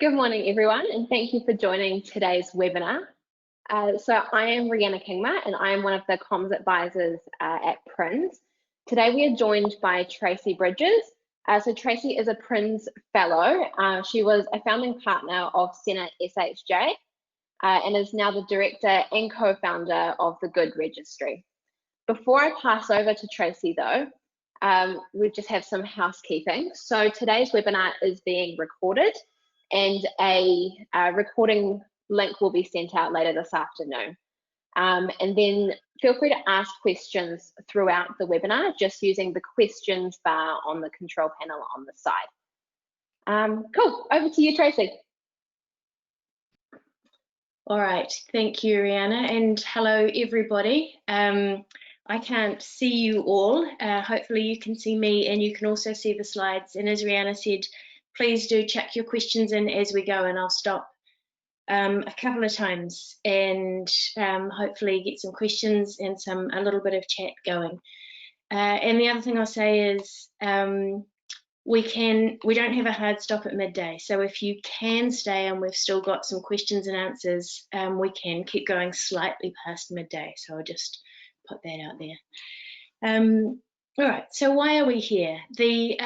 Good morning, everyone, and thank you for joining today's webinar. So I am Rhianna Kingma, and I am one of the comms advisors at PRINZ. Today we are joined by Tracey Bridges. So Tracey is a PRINZ Fellow. She was a founding partner of Senate SHJ and is now the director and co-founder of the Good Registry. Before I pass over to Tracey though, we just have some housekeeping. So today's webinar is being recorded, and a recording link will be sent out later this afternoon. And then feel free to ask questions throughout the webinar, just using the questions bar on the control panel on the side. Cool, over to you, Tracey. All right, thank you, Rhianna, and hello, everybody. I can't see you all. Hopefully you can see me and you can also see the slides. And as Rhianna said, please do chuck your questions in as we go, and I'll stop a couple of times and hopefully get some questions and a little bit of chat going. And the other thing I'll say is we don't have a hard stop at midday. So if you can stay and we've still got some questions and answers, we can keep going slightly past midday. So I'll just put that out there. All right, so why are we here? The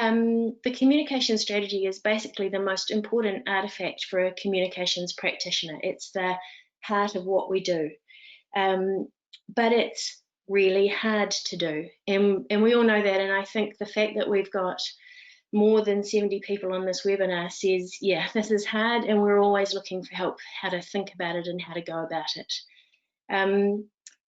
communication strategy is basically the most important artifact for a communications practitioner. It's the heart of what we do, but it's really hard to do, and we all know that. And I think the fact that we've got more than 70 people on this webinar says, yeah, this is hard, and we're always looking for help, how to think about it and how to go about it.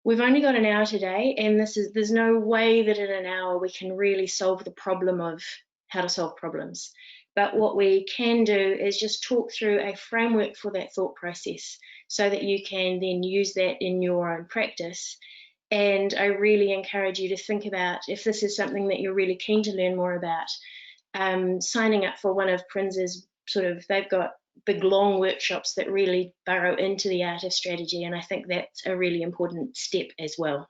We've only got an hour today, and there's no way that in an hour we can really solve the problem of how to solve problems. But what we can do is just talk through a framework for that thought process so that you can then use that in your own practice. And I really encourage you to think about, if this is something that you're really keen to learn more about, signing up for one of PRINZ's they've got big long workshops that really burrow into the art of strategy, and I think that's a really important step as well.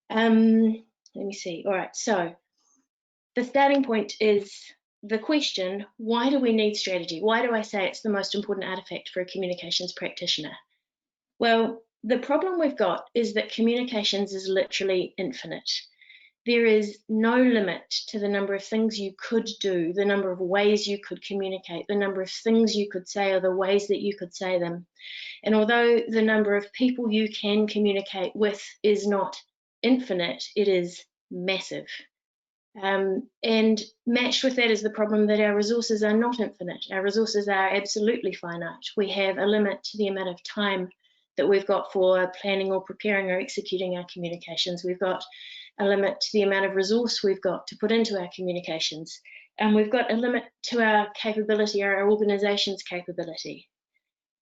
Let me see. All right, so the starting point is the question, why do we need strategy? Why do I say it's the most important artifact for a communications practitioner? Well, the problem we've got is that communications is literally infinite. There is no limit to the number of things you could do, the number of ways you could communicate, the number of things you could say, or the ways that you could say them. And although the number of people you can communicate with is not infinite, it is massive. And matched with that is the problem that our resources are not infinite. Our resources are absolutely finite. We have a limit to the amount of time that we've got for planning or preparing or executing our communications. We've got a limit to the amount of resource we've got to put into our communications, and we've got a limit to our capability, or our organization's capability.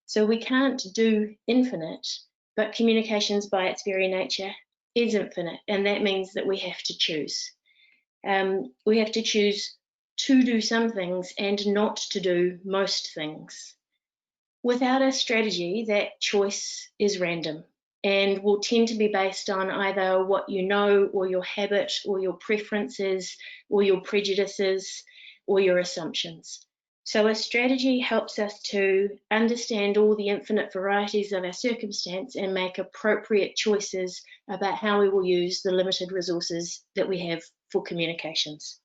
So we can't do infinite, but communications by its very nature is infinite, and that means that we have to choose. We have to choose to do some things and not to do most things. Without a strategy, that choice is random and will tend to be based on either what you know, or your habit, or your preferences, or your prejudices, or your assumptions. So a strategy helps us to understand all the infinite varieties of our circumstance and make appropriate choices about how we will use the limited resources that we have for communications.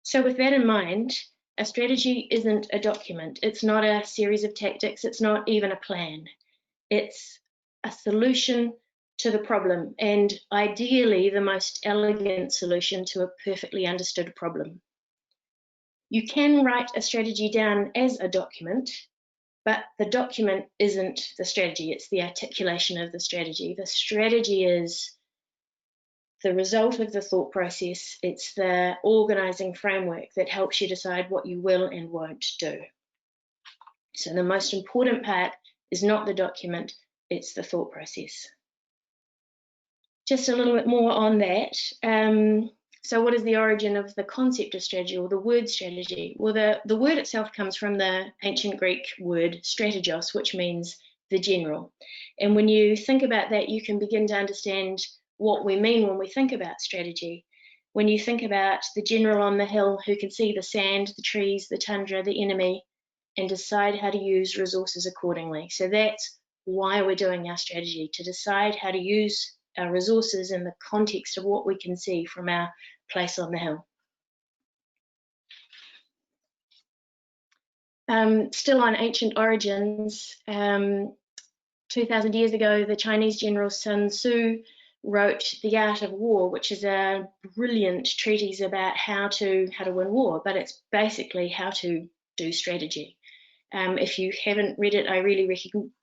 So with that in mind, a strategy isn't a document. It's not a series of tactics. It's not even a plan. It's a solution to the problem, and ideally the most elegant solution to a perfectly understood problem. You can write a strategy down as a document, but the document isn't the strategy. It's the articulation of the strategy. The strategy is the result of the thought process. It's the organizing framework that helps you decide what you will and won't do. So the most important part is not the document, it's the thought process. Just a little bit more on that. So what is the origin of the concept of strategy, or the word strategy? Well, the word itself comes from the ancient Greek word strategos, which means the general. And when you think about that, you can begin to understand what we mean when we think about strategy. when you think about the general on the hill who can see the sand, the trees, the tundra, the enemy, and decide how to use resources accordingly. So that's why we're doing our strategy, to decide how to use our resources in the context of what we can see from our place on the hill. Still on ancient origins, 2000 years ago, the Chinese general Sun Tzu wrote The Art of War, which is a brilliant treatise about how to win war, but it's basically how to do strategy. If you haven't read it, I really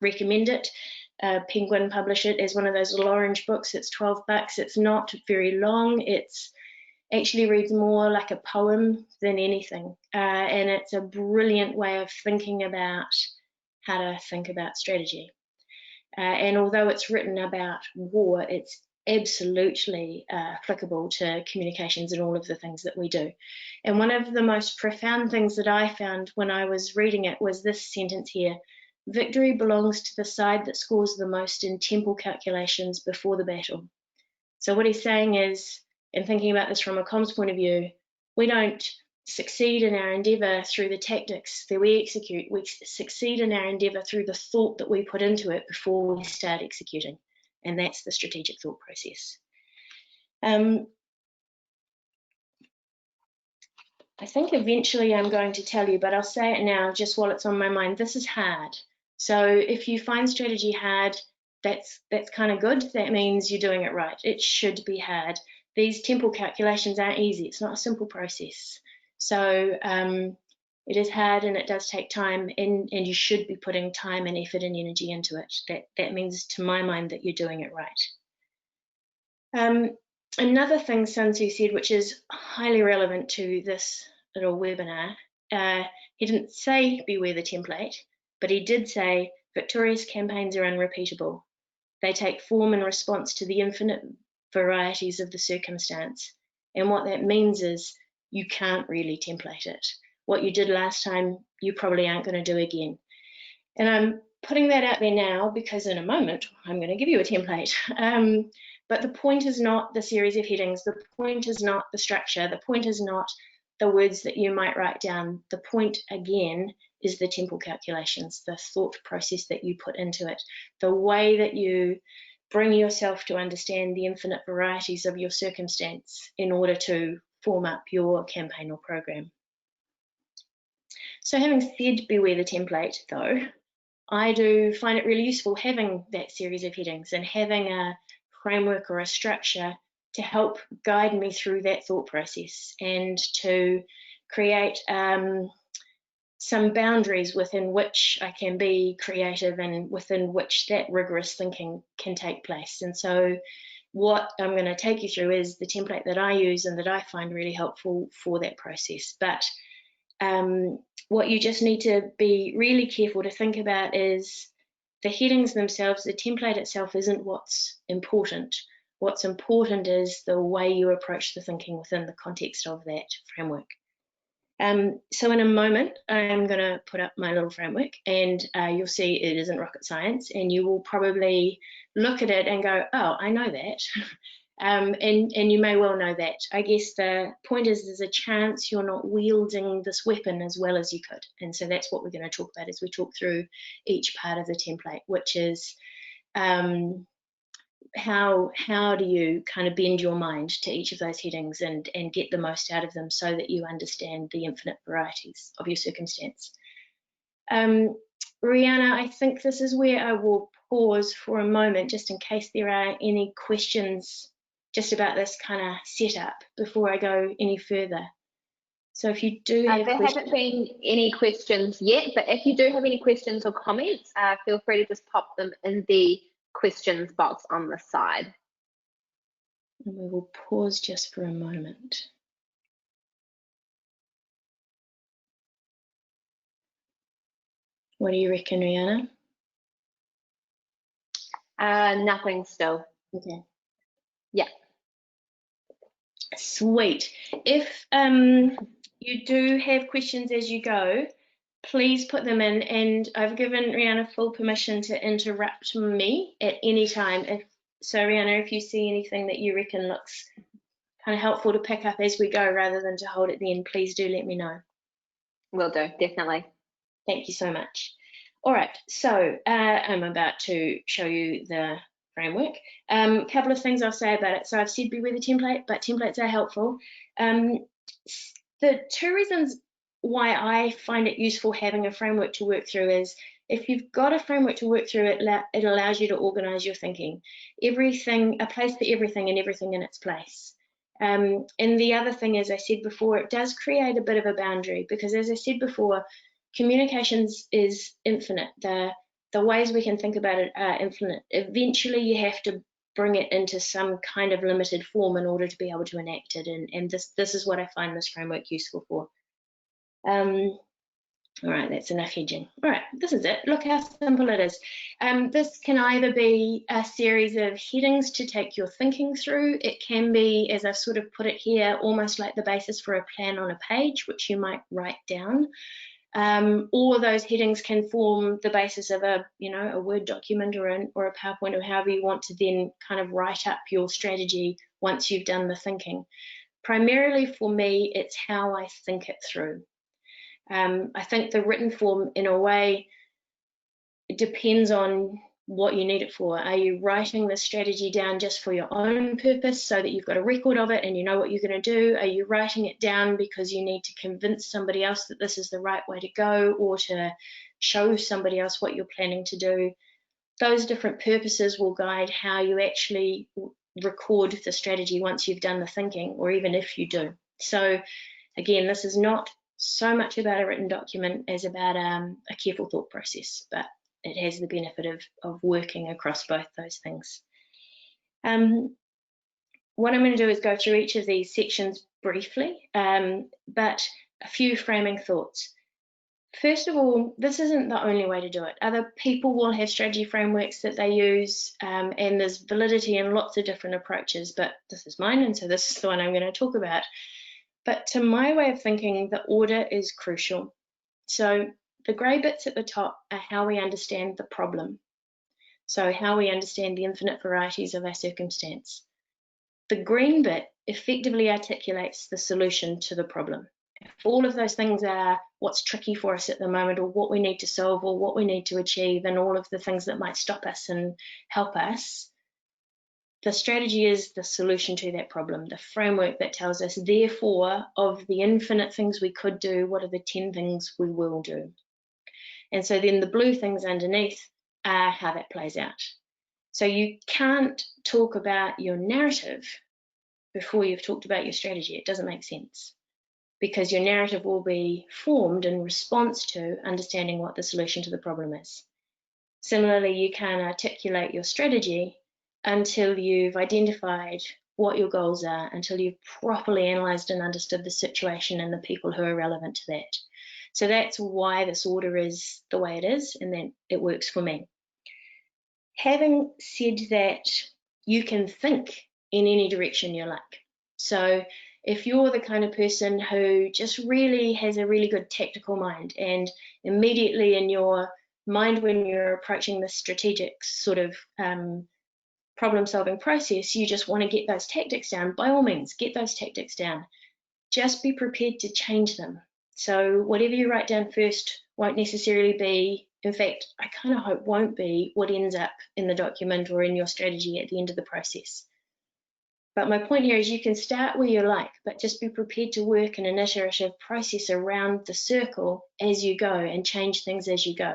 recommend it. Penguin publish it as one of those little orange books. It's $12. It's not very long. It's actually reads more like a poem than anything. And it's a brilliant way of thinking about how to think about strategy. And although it's written about war, it's absolutely applicable to communications and all of the things that we do. And one of the most profound things that I found when I was reading it was this sentence here: victory belongs to the side that scores the most in temple calculations before the battle. So what he's saying is, and thinking about this from a comms point of view, we don't succeed in our endeavour through the tactics that we execute. We succeed in our endeavour through the thought that we put into it before we start executing. And that's the strategic thought process. I think eventually I'm going to tell you, but I'll say it now just while it's on my mind. This is hard. So if you find strategy hard, that's kind of good. That means you're doing it right. It should be hard. These temple calculations aren't easy. It's not a simple process. So it is hard and it does take time, and you should be putting time and effort and energy into it. That means, to my mind, that you're doing it right. Another thing Sun Tzu said, which is highly relevant to this little webinar, he didn't say beware the template, but he did say victorious campaigns are unrepeatable. They take form in response to the infinite varieties of the circumstance. And what that means is you can't really template it. What you did last time, you probably aren't going to do again. And I'm putting that out there now because in a moment, I'm going to give you a template. But the point is not the series of headings. The point is not the structure. The point is not the words that you might write down. The point, again, is the temple calculations, the thought process that you put into it, the way that you bring yourself to understand the infinite varieties of your circumstance in order to form up your campaign or program. So having said beware the template, though, I do find it really useful having that series of headings and having a framework or a structure to help guide me through that thought process and to create some boundaries within which I can be creative and within which that rigorous thinking can take place. And so what I'm going to take you through is the template that I use and that I find really helpful for that process. But what you just need to be really careful to think about is the headings themselves. The template itself isn't what's important. What's important is the way you approach the thinking within the context of that framework. So in a moment, I'm going to put up my little framework and you'll see it isn't rocket science, and you will probably look at it and go, oh, I know that. And you may well know that. I guess the point is there's a chance you're not wielding this weapon as well as you could. And so that's what we're going to talk about as we talk through each part of the template, which is how do you kind of bend your mind to each of those headings and get the most out of them so that you understand the infinite varieties of your circumstance. Rihanna, I think this is where I will pause for a moment just in case there are any questions just about this kind of setup before I go any further. So if you do have there haven't been any questions yet, but if you do have any questions or comments, feel free to just pop them in the questions box on the side. And we will pause just for a moment. What do you reckon, Rihanna? Nothing still. Okay. Yeah. Sweet. If you do have questions as you go, please put them in, and I've given Rihanna full permission to interrupt me at any time. So Rihanna, if you see anything that you reckon looks kind of helpful to pick up as we go rather than to hold at the end, please do let me know. Will do, definitely. Thank you so much. All right, so I'm about to show you the framework. A couple of things I'll say about it. So I've said beware the template, but templates are helpful. The two reasons why I find it useful having a framework to work through is if you've got a framework to work through, it allows you to organize your thinking. Everything, a place for everything and everything in its place. And the other thing, as I said before, it does create a bit of a boundary because, as I said before, communications is infinite. The ways we can think about it are infinite. Eventually, you have to bring it into some kind of limited form in order to be able to enact it. And this is what I find this framework useful for. All right, that's enough hedging. All right, this is it. Look how simple it is. This can either be a series of headings to take your thinking through. It can be, as I've sort of put it here, almost like the basis for a plan on a page, which you might write down. Or those headings can form the basis of a Word document or a PowerPoint or however you want to then kind of write up your strategy once you've done the thinking. Primarily for me, it's how I think it through. I think the written form, in a way, it depends on what you need it for. Are you writing the strategy down just for your own purpose so that you've got a record of it and you know what you're going to do? Are you writing it down because you need to convince somebody else that this is the right way to go, or to show somebody else what you're planning to do? Those different purposes will guide how you actually record the strategy once you've done the thinking, or even if you do. So again, this is not so much about a written document as about a careful thought process, but it has the benefit of working across both those things. What I'm going to do is go through each of these sections briefly, but a few framing thoughts. First of all, this isn't the only way to do it. Other people will have strategy frameworks that they use, and there's validity in lots of different approaches, but this is mine, and so this is the one I'm going to talk about. But to my way of thinking, the order is crucial. So the grey bits at the top are how we understand the problem. So how we understand the infinite varieties of our circumstance. The green bit effectively articulates the solution to the problem. If all of those things are what's tricky for us at the moment, or what we need to solve, or what we need to achieve, and all of the things that might stop us and help us, the strategy is the solution to that problem, the framework that tells us, therefore, of the infinite things we could do, what are the 10 things we will do? And so then the blue things underneath are how that plays out. So you can't talk about your narrative before you've talked about your strategy. It doesn't make sense, because your narrative will be formed in response to understanding what the solution to the problem is. Similarly, you can't articulate your strategy until you've identified what your goals are, until you've properly analysed and understood the situation and the people who are relevant to that. So that's why this order is the way it is, and then it works for me. Having said that, you can think in any direction you like. So if you're the kind of person who just really has a really good tactical mind, and immediately in your mind when you're approaching this strategic sort of problem-solving process, you just want to get those tactics down, by all means, get those tactics down. Just be prepared to change them. So whatever you write down first won't necessarily be, in fact, I kind of hope won't be, what ends up in the document or in your strategy at the end of the process. But my point here is you can start where you like, but just be prepared to work in an iterative process around the circle as you go and change things as you go.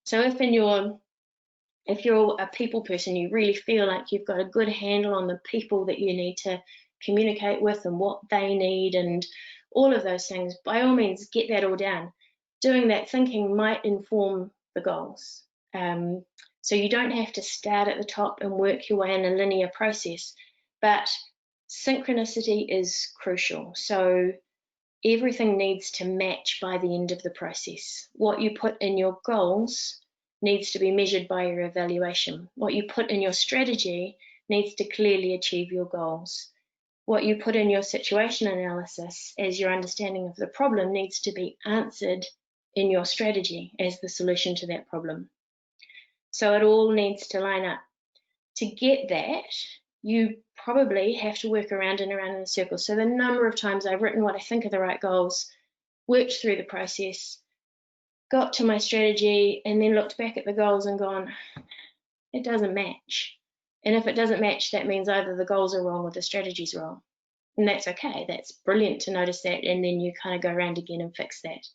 So if you're a people person, you really feel like you've got a good handle on the people that you need to communicate with and what they need and all of those things, by all means, get that all down. Doing that thinking might inform the goals. So you don't have to start at the top and work your way in a linear process, but synchronicity is crucial. So everything needs to match by the end of the process. What you put in your goals needs to be measured by your evaluation. What you put in your strategy needs to clearly achieve your goals. What you put in your situation analysis as your understanding of the problem needs to be answered in your strategy as the solution to that problem. So it all needs to line up. To get that, you probably have to work around and around in a circle. So the number of times I've written what I think are the right goals, worked through the process, got to my strategy, and then looked back at the goals and gone, it doesn't match. And if it doesn't match, that means either the goals are wrong or the strategy's wrong. And that's okay. That's brilliant to notice that, and then you kind of go around again and fix that.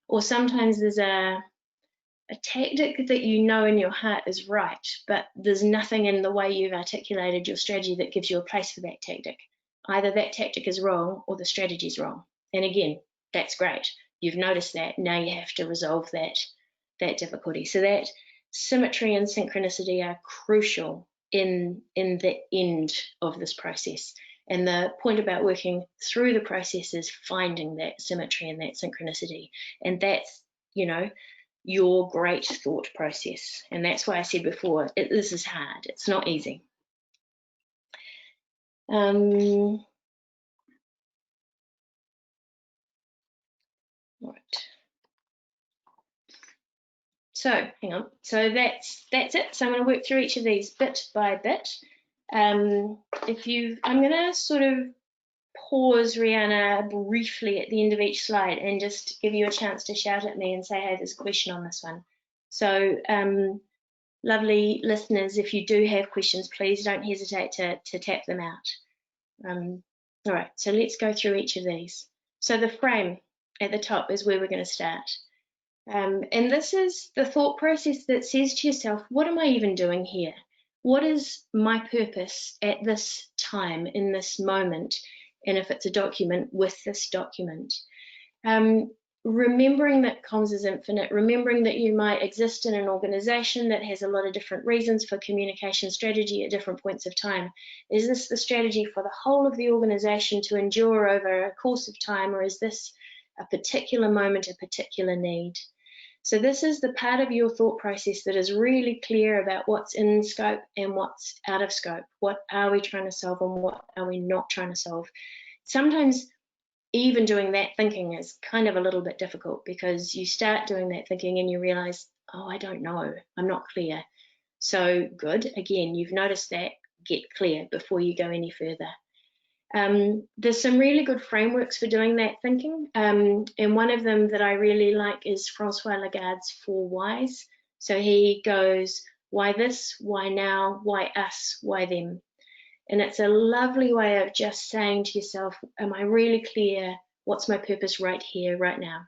Or sometimes there's a tactic that you know in your heart is right, but there's nothing in the way you've articulated your strategy that gives you a place for that tactic. Either that tactic is wrong or the strategy's wrong. And again, that's great. You've noticed that. Now you have to resolve that difficulty. So that symmetry and synchronicity are crucial in the end of this process. And the point about working through the process is finding that symmetry and that synchronicity. And that's, you know, your great thought process. And that's why I said before, this is hard. It's not easy. Right. So hang on. So that's it. So I'm going to work through each of these bit by bit. I'm going to sort of pause, Rihanna, briefly at the end of each slide and just give you a chance to shout at me and say, hey, there's a question on this one. So lovely listeners, if you do have questions, please don't hesitate to tap them out. All right, so let's go through each of these. So the frame at the top is where we're going to start. And this is the thought process that says to yourself, what am I even doing here? What is my purpose at this time, in this moment? And if it's a document, with this document. Remembering that comms is infinite, remembering that you might exist in an organization that has a lot of different reasons for communication strategy at different points of time. Is this the strategy for the whole of the organization to endure over a course of time, or is this a particular moment, a particular need? So this is the part of your thought process that is really clear about what's in scope and what's out of scope. What are we trying to solve and what are we not trying to solve? Sometimes even doing that thinking is kind of a little bit difficult, because you start doing that thinking and you realize, oh, I don't know, I'm not clear. So good, again, you've noticed that, get clear before you go any further. There's some really good frameworks for doing that thinking, and one of them that I really like is Francois Lagarde's 4 whys. So he goes, why this, why now, why us, why them? And it's a lovely way of just saying to yourself, am I really clear? What's my purpose right here, right now?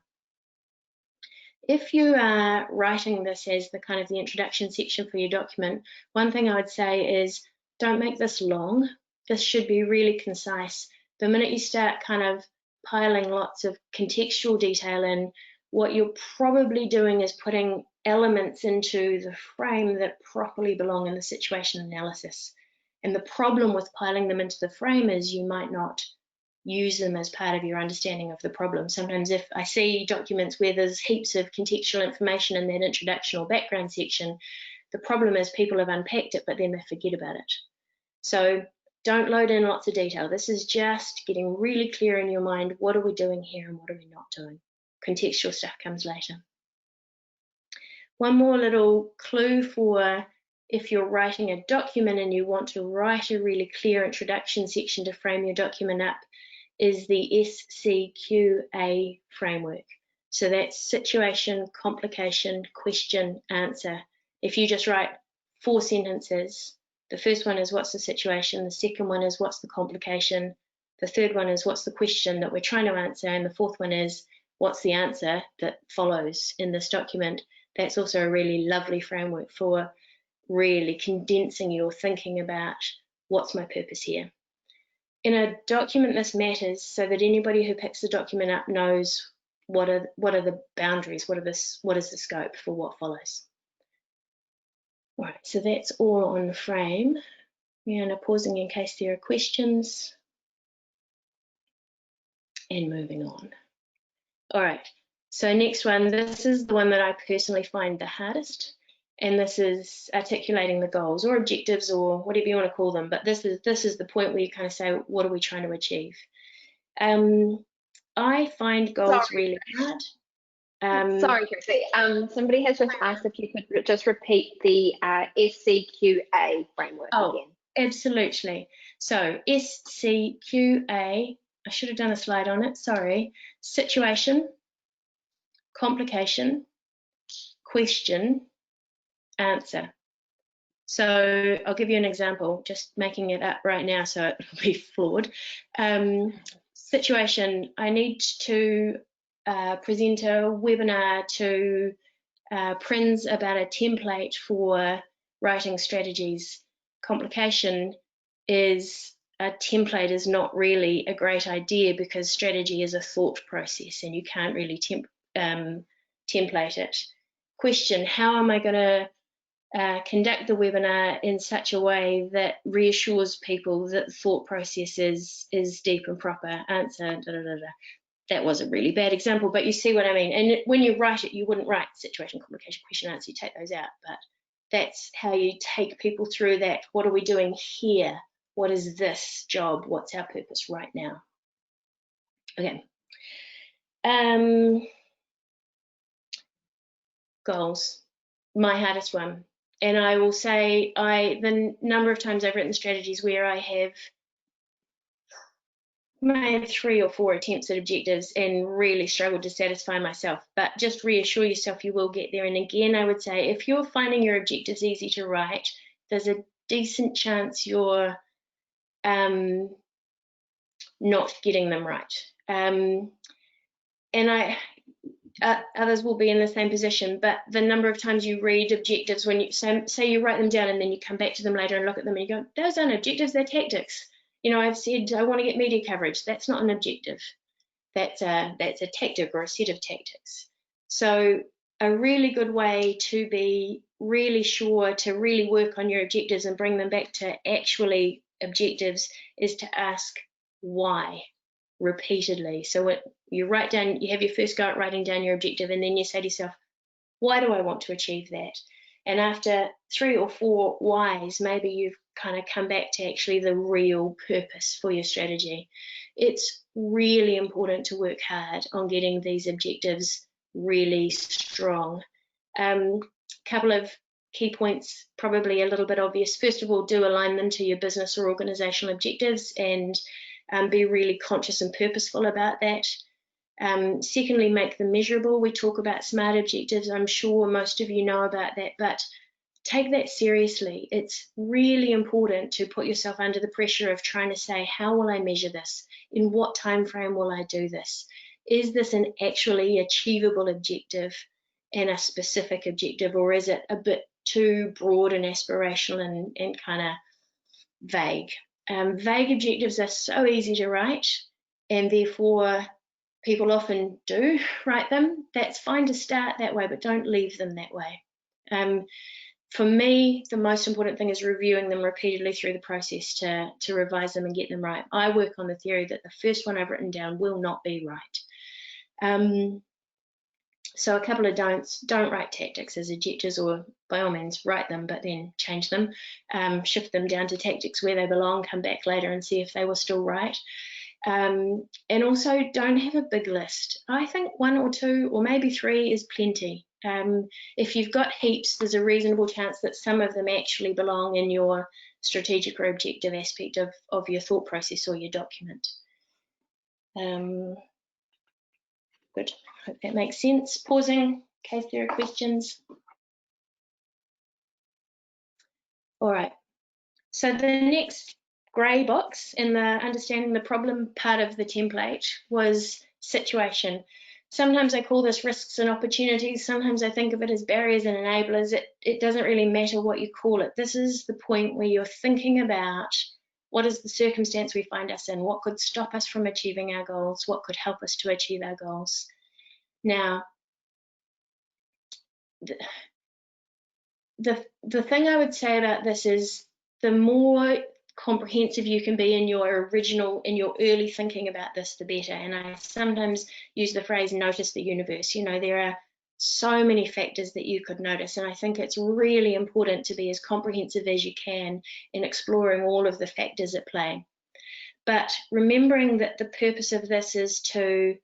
If you are writing this as the kind of the introduction section for your document, one thing I would say is don't make this long. This should be really concise. The minute you start kind of piling lots of contextual detail in, what you're probably doing is putting elements into the frame that properly belong in the situation analysis. And the problem with piling them into the frame is you might not use them as part of your understanding of the problem. Sometimes if I see documents where there's heaps of contextual information in that introduction or background section, the problem is people have unpacked it, but then they forget about it. So don't load in lots of detail. This is just getting really clear in your mind, what are we doing here and what are we not doing? Contextual stuff comes later. One more little clue for if you're writing a document and you want to write a really clear introduction section to frame your document up is the SCQA framework. So that's situation, complication, question, answer. If you just write 4 sentences, the first one is what's the situation, the second one is what's the complication, the third one is what's the question that we're trying to answer, and the fourth one is what's the answer that follows in this document. That's also a really lovely framework for really condensing your thinking about what's my purpose here. In a document, this matters so that anybody who picks the document up knows what are the boundaries, what is the scope for what follows. All right, so that's all on the frame. We're now pausing in case there are questions and moving on. All right, so next one, this is the one that I personally find the hardest, and this is articulating the goals or objectives or whatever you want to call them, but this is the point where you kind of say, what are we trying to achieve? I find goals really hard. Sorry, Tracey. Somebody has just asked if you could just repeat the SCQA framework again. Absolutely. So SCQA, I should have done a slide on it, sorry. Situation, complication, question, answer. So I'll give you an example, just making it up right now so it'll be flawed. Situation, I need to present a webinar to Prinz about a template for writing strategies. Complication is a template is not really a great idea because strategy is a thought process and you can't really template it. Question, how am I going to conduct the webinar in such a way that reassures people that the thought process is deep and proper? Answer, da, da, da, da. That was a really bad example, but you see what I mean. And when you write it, you wouldn't write situation, complication, question, answer, you take those out, but that's how you take people through that. What are we doing here? What is this job? What's our purpose right now? Okay. Goals, my hardest one. And I will say the number of times I've written strategies where I have made 3 or 4 attempts at objectives and really struggled to satisfy myself, but just reassure yourself you will get there. And again, I would say if you're finding your objectives easy to write, there's a decent chance you're not getting them right. And others will be in the same position, but the number of times you read objectives when you say you write them down and then you come back to them later and look at them and you go, those aren't objectives, they're tactics. You know, I've said I want to get media coverage. That's not an objective. That's a tactic or a set of tactics. So a really good way to be really sure to really work on your objectives and bring them back to actually objectives is to ask why repeatedly. So you write down, you have your first go at writing down your objective, and then you say to yourself, why do I want to achieve that? And after 3 or 4 whys, maybe you've kind of come back to actually the real purpose for your strategy. It's really important to work hard on getting these objectives really strong. Couple of key points, probably a little bit obvious. First of all, do align them to your business or organizational objectives and be really conscious and purposeful about that. Secondly, make them measurable. We talk about SMART objectives. I'm sure most of you know about that, but take that seriously. It's really important to put yourself under the pressure of trying to say, how will I measure this? In what time frame will I do this? Is this an actually achievable objective and a specific objective, or is it a bit too broad and aspirational and kind of vague? Vague objectives are so easy to write, and therefore people often do write them. That's fine to start that way, but don't leave them that way. For me, the most important thing is reviewing them repeatedly through the process to revise them and get them right. I work on the theory that the first one I've written down will not be right. So a couple of don'ts: don't write tactics as objectives, or by all means write them, but then change them, shift them down to tactics where they belong, come back later and see if they were still right. And also don't have a big list. I think 1 or 2 or maybe 3 is plenty. If you've got heaps, there's a reasonable chance that some of them actually belong in your strategic or objective aspect of your thought process or your document. Good, hope that makes sense. Pausing in case there are questions. All right, so the next grey box in the understanding the problem part of the template was situation. Sometimes I call this risks and opportunities. Sometimes I think of it as barriers and enablers. It doesn't really matter what you call it. This is the point where you're thinking about what is the circumstance we find us in, what could stop us from achieving our goals, what could help us to achieve our goals. Now, the thing I would say about this is the more comprehensive you can be in your early thinking about this, the better. And I sometimes use the phrase notice the universe. You know, there are so many factors that you could notice, and I think it's really important to be as comprehensive as you can in exploring all of the factors at play. But remembering that the purpose of this is to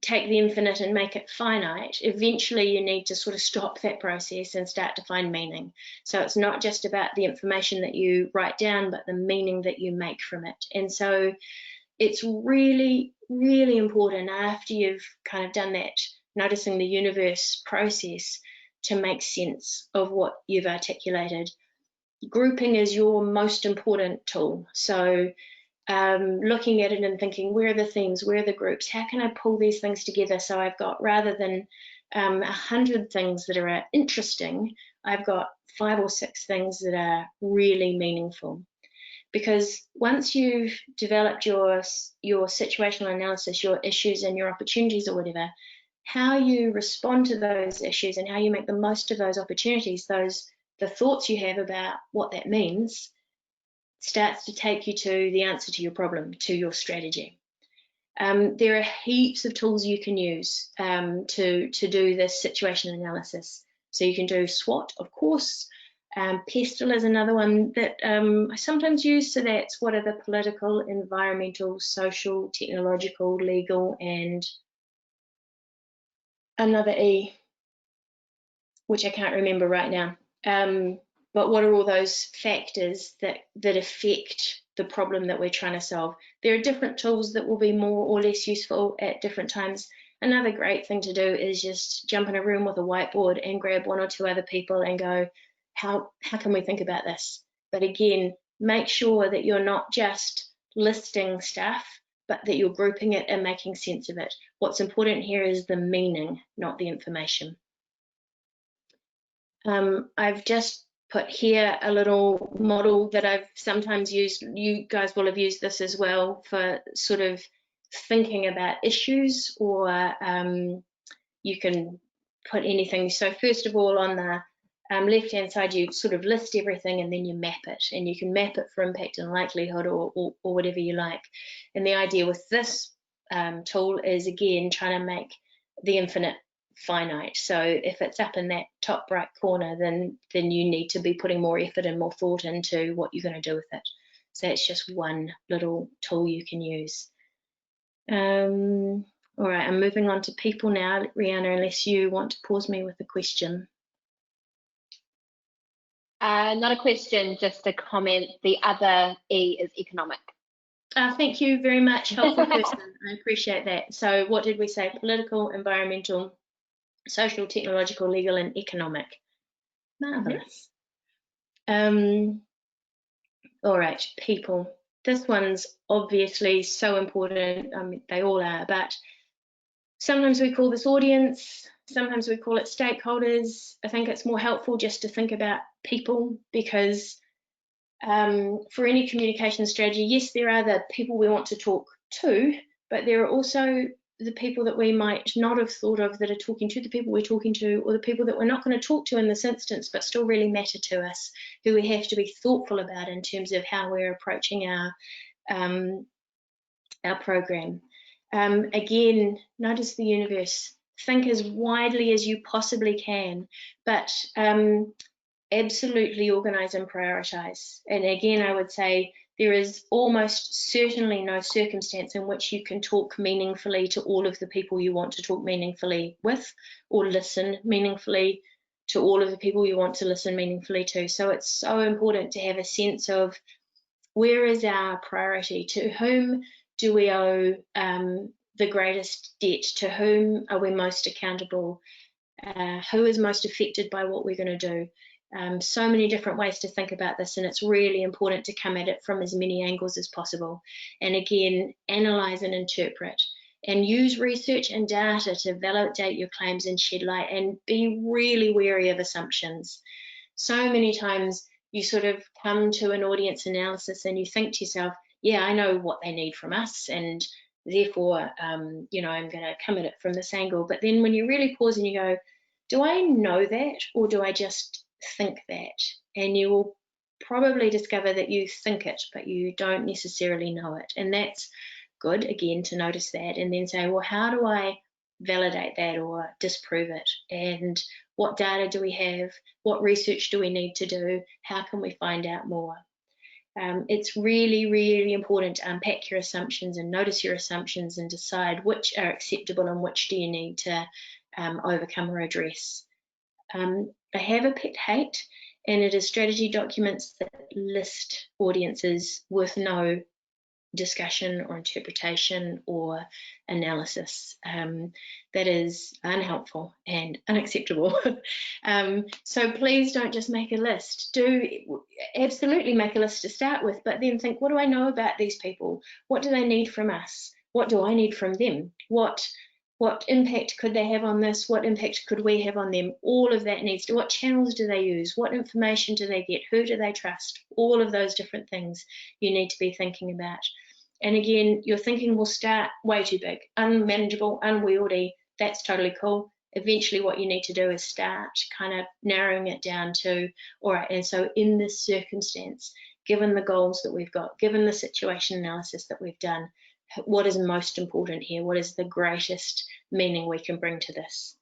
take the infinite and make it finite, eventually you need to sort of stop that process and start to find meaning. So it's not just about the information that you write down, but the meaning that you make from it. And so it's really, really important after you've kind of done that noticing the universe process to make sense of what you've articulated. Grouping is your most important tool. So looking at it and thinking, where are the themes, where are the groups, how can I pull these things together so I've got, rather than 100 things that are interesting, I've got 5 or 6 things that are really meaningful. Because once you've developed your situational analysis, your issues and your opportunities or whatever, how you respond to those issues and how you make the most of those opportunities, the thoughts you have about what that means, starts to take you to the answer to your problem, to your strategy. There are heaps of tools you can use to do this situation analysis. So you can do SWOT, of course. PESTLE is another one that I sometimes use. So that's what are the political, environmental, social, technological, legal, and another E, which I can't remember right now. But what are all those factors that affect the problem that we're trying to solve? There are different tools that will be more or less useful at different times. Another great thing to do is just jump in a room with a whiteboard and grab 1 or 2 other people and go, how can we think about this? But again, make sure that you're not just listing stuff, but that you're grouping it and making sense of it. What's important here is the meaning, not the information. I've just put here a little model that I've sometimes used. You guys will have used this as well for sort of thinking about issues, or you can put anything. So first of all, on the left-hand side, you sort of list everything and then you map it, and you can map it for impact and likelihood, or whatever you like. And the idea with this tool is, again, trying to make the infinite finite. So if it's up in that top right corner, then you need to be putting more effort and more thought into what you're going to do with it. So that's just one little tool you can use. All right, I'm moving on to people now, Rihanna, unless you want to pause me with a question. Not a question, just a comment. The other E is economic. Thank you very much, helpful person. I appreciate that. So what did we say? Political, environmental, social, technological, legal, and economic. Marvelous. All right, people. This one's obviously so important. I mean, they all are, but sometimes we call this audience, sometimes we call it stakeholders. I think it's more helpful just to think about people, because for any communication strategy, yes, there are the people we want to talk to, but there are also the people that we might not have thought of that are talking to, the people we're talking to, or the people that we're not going to talk to in this instance, but still really matter to us, who we have to be thoughtful about in terms of how we're approaching our program. Again, notice the universe. Think as widely as you possibly can, but absolutely organize and prioritize. And again, I would say there is almost certainly no circumstance in which you can talk meaningfully to all of the people you want to talk meaningfully with, or listen meaningfully to all of the people you want to listen meaningfully to. So it's so important to have a sense of, where is our priority? To whom do we owe the greatest debt? To whom are we most accountable? Who is most affected by what we're going to do? So many different ways to think about this, and it's really important to come at it from as many angles as possible. And again, analyze and interpret, and use research and data to validate your claims and shed light, and be really wary of assumptions. So many times you sort of come to an audience analysis and you think to yourself, yeah, I know what they need from us, and therefore, you know, I'm going to come at it from this angle. But then when you really pause and you go, do I know that, or do I just think that? And you will probably discover that you think it, but you don't necessarily know it. And that's good, again, to notice that, and then say, well, how do I validate that or disprove it? And what data do we have? What research do we need to do? How can we find out more? It's really, really important to unpack your assumptions and notice your assumptions and decide which are acceptable and which do you need to overcome or address. I have a pet hate, and it is strategy documents that list audiences with no discussion or interpretation or analysis. That is unhelpful and unacceptable. So please don't just make a list. Do absolutely make a list to start with, but then think, what do I know about these people? What do they need from us? What do I need from them? What impact could they have on this? What impact could we have on them? All of that needs to, what channels do they use? What information do they get? Who do they trust? All of those different things you need to be thinking about. And again, your thinking will start way too big, unmanageable, unwieldy. That's totally cool. Eventually what you need to do is start kind of narrowing it down to, all right, and so in this circumstance, given the goals that we've got, given the situation analysis that we've done, what is most important here? What is the greatest meaning we can bring to this?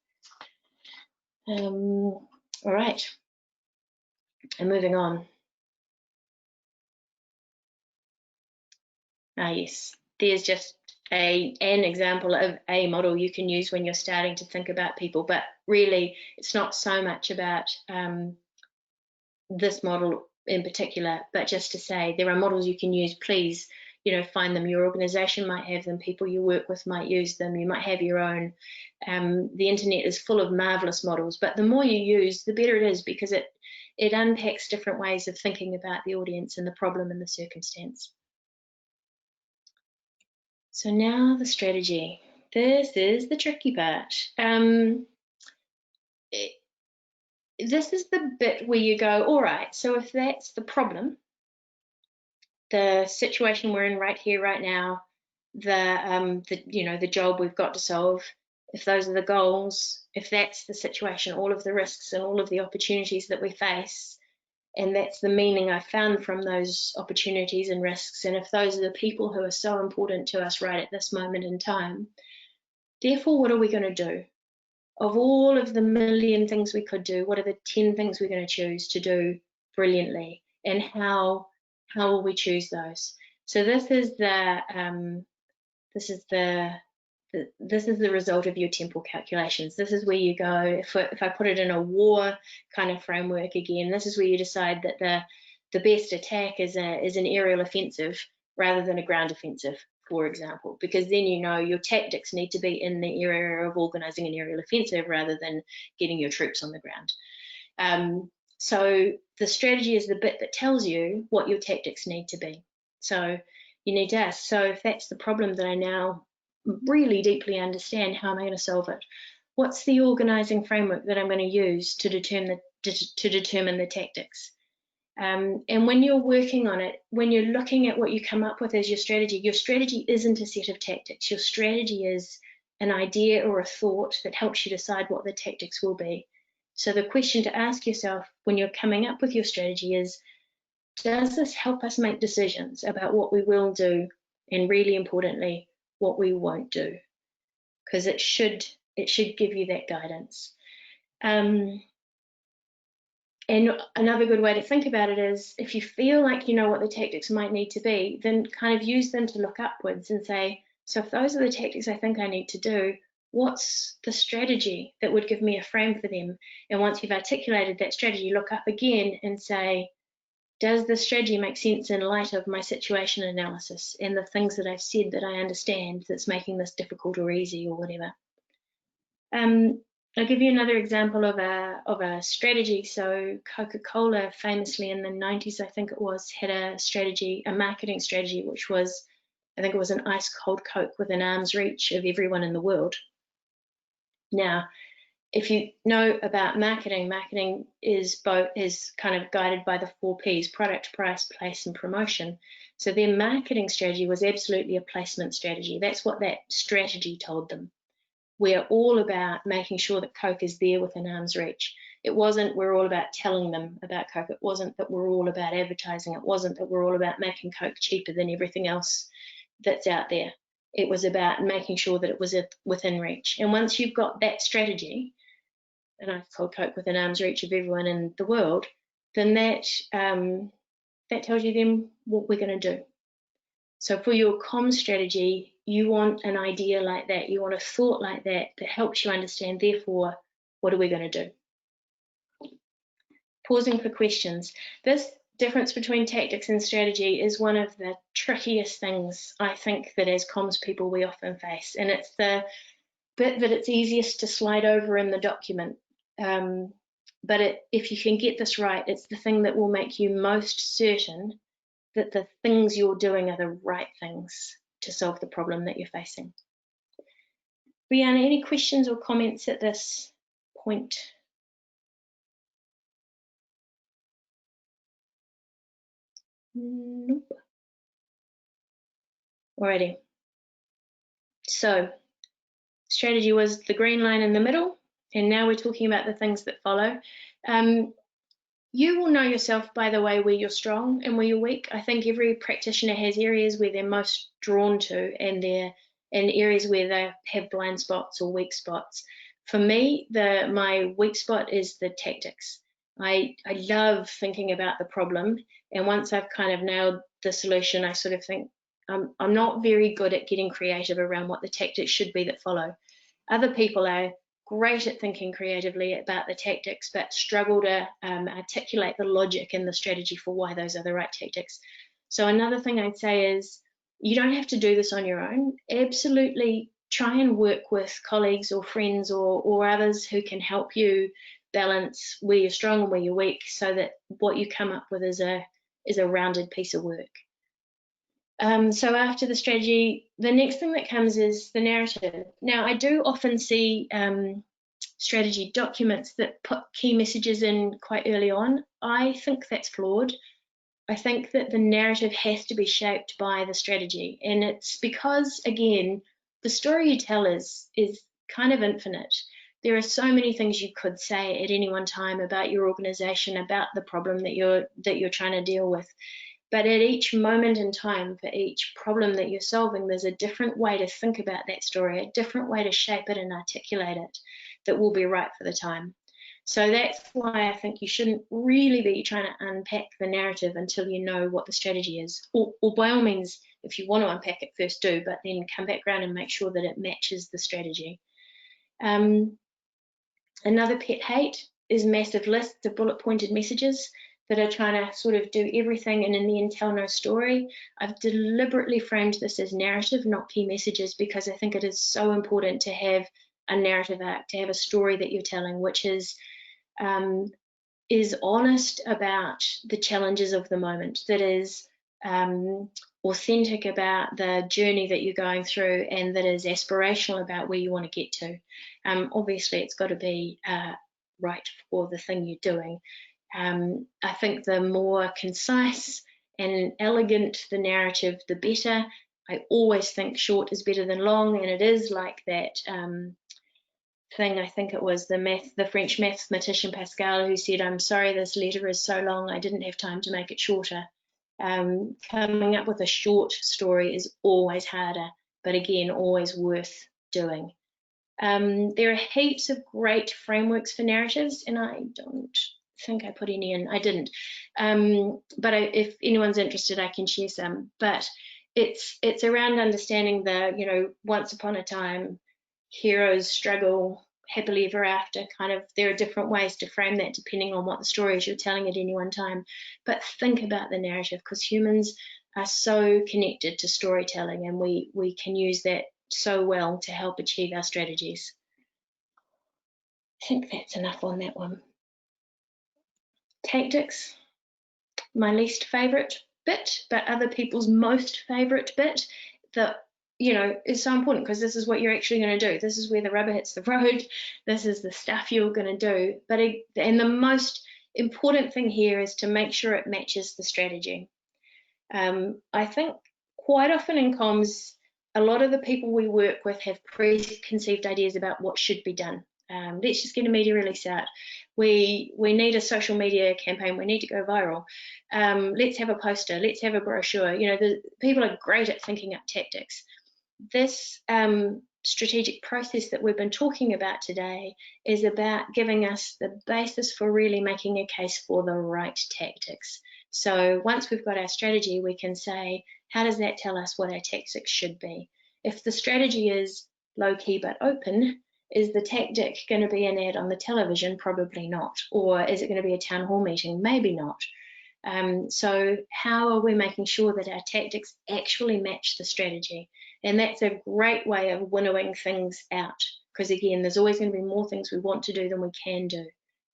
All right, and moving on. Yes, there's just an example of a model you can use when you're starting to think about people, but really it's not so much about this model in particular, but just to say there are models you can use. Please, find them. Your organization might have them, people you work with might use them, you might have your own. The internet is full of marvelous models, but the more you use, the better it is, because it unpacks different ways of thinking about the audience and the problem and the circumstance. So now the strategy. This is the tricky part. This is the bit where you go, all right, so if that's the problem, the situation we're in right here, right now, the job we've got to solve, if those are the goals, if that's the situation, all of the risks and all of the opportunities that we face, and that's the meaning I found from those opportunities and risks, and if those are the people who are so important to us right at this moment in time, therefore, what are we going to do? Of all of the million things we could do, what are the 10 things we're going to choose to do brilliantly, and how will we choose those? So this is the result of your temporal calculations. This is where you go. If I put it in a war kind of framework again, this is where you decide that the best attack is an aerial offensive rather than a ground offensive, for example, because then your tactics need to be in the area of organizing an aerial offensive rather than getting your troops on the ground. So the strategy is the bit that tells you what your tactics need to be. So you need to ask, so if that's the problem that I now really deeply understand, how am I going to solve it? What's the organizing framework that I'm going to use to determine the tactics? And when you're working on it, when you're looking at what you come up with as your strategy isn't a set of tactics. Your strategy is an idea or a thought that helps you decide what the tactics will be. So the question to ask yourself when you're coming up with your strategy is, does this help us make decisions about what we will do, and really importantly, what we won't do? Because it should give you that guidance. And another good way to think about it is, if you feel like you know what the tactics might need to be, then kind of use them to look upwards and say, so if those are the tactics I think I need to do, what's the strategy that would give me a frame for them? And once you've articulated that strategy, look up again and say, does the strategy make sense in light of my situation analysis and the things that I've said that I understand that's making this difficult or easy or whatever? I'll give you another example of a strategy. So Coca-Cola famously in the 90s, I think it was, had a marketing strategy, which was, I think it was an ice cold Coke within arm's reach of everyone in the world. Now, if you know about marketing is kind of guided by the 4 Ps: product, price, place, and promotion. So their marketing strategy was absolutely a placement strategy. That's what that strategy told them. We're all about making sure that Coke is there within arm's reach. It wasn't we're all about telling them about Coke. It wasn't that we're all about advertising. It wasn't that we're all about making Coke cheaper than everything else that's out there. It was about making sure that it was within reach. And once you've got that strategy, and I've called Coke within arm's reach of everyone in the world, then that that tells you then what we're going to do. So for your comms strategy, you want an idea like that, you want a thought like that that helps you understand, therefore, what are we going to do? Pausing for questions. This difference between tactics and strategy is one of the trickiest things I think that as comms people we often face, and it's the bit that it's easiest to slide over in the document. But if you can get this right, it's the thing that will make you most certain that the things you're doing are the right things to solve the problem that you're facing. Brianna, any questions or comments at this point? Nope. Alrighty. So, strategy was the green line in the middle, and now we're talking about the things that follow. You will know yourself by the way where you're strong and where you're weak. I think every practitioner has areas where they're most drawn to and areas where they have blind spots or weak spots. For me, my weak spot is the tactics. I love thinking about the problem, and once I've kind of nailed the solution, I sort of think I'm not very good at getting creative around what the tactics should be that follow. Other people are great at thinking creatively about the tactics, but struggle to articulate the logic and the strategy for why those are the right tactics. So another thing I'd say is you don't have to do this on your own. Absolutely try and work with colleagues or friends or others who can help you balance where you're strong and where you're weak, so that what you come up with is a rounded piece of work. So after the strategy, the next thing that comes is the narrative. Now, I do often see strategy documents that put key messages in quite early on. I think that's flawed. I think that the narrative has to be shaped by the strategy. And it's because, again, the story you tell is kind of infinite. There are so many things you could say at any one time about your organization, about the problem that you're trying to deal with. But at each moment in time, for each problem that you're solving, there's a different way to think about that story, a different way to shape it and articulate it that will be right for the time. So that's why I think you shouldn't really be trying to unpack the narrative until you know what the strategy is. Or by all means, if you want to unpack it first, do, but then come back around and make sure that it matches the strategy. Another pet hate is massive lists of bullet pointed messages that are trying to sort of do everything and in the end tell no story. I've deliberately framed this as narrative, not key messages, because I think it is so important to have a narrative arc, to have a story that you're telling, which is honest about the challenges of the moment, that is authentic about the journey that you're going through, and that is aspirational about where you want to get to. Obviously, it's got to be right for the thing you're doing. I think the more concise and elegant the narrative, the better. I always think short is better than long, and it is like that thing, I think it was the French mathematician Pascal, who said, "I'm sorry this letter is so long, I didn't have time to make it shorter." Coming up with a short story is always harder, but again, always worth doing. There are heaps of great frameworks for narratives, and I don't think I put any in. I didn't, but if anyone's interested, I can share some. But it's around understanding the once upon a time, heroes struggle happily ever after kind of. There are different ways to frame that depending on what the story is you're telling at any one time. But think about the narrative, because humans are so connected to storytelling, and we can use that so well to help achieve our strategies. I think that's enough on that one. Tactics, my least favorite bit, but other people's most favorite bit, that is so important, because this is what you're actually going to do. This is where the rubber hits the road. This is the stuff you're going to do. And the most important thing here is to make sure it matches the strategy. I think quite often in comms, a lot of the people we work with have preconceived ideas about what should be done. Let's just get a media release out. We need a social media campaign. We need to go viral. Let's have a poster. Let's have a brochure. People are great at thinking up tactics. This strategic process that we've been talking about today is about giving us the basis for really making a case for the right tactics. So once we've got our strategy, we can say, how does that tell us what our tactics should be? If the strategy is low key but open, is the tactic going to be an ad on the television? Probably not. Or is it going to be a town hall meeting? Maybe not. So how are we making sure that our tactics actually match the strategy? And that's a great way of winnowing things out, because again, there's always going to be more things we want to do than we can do.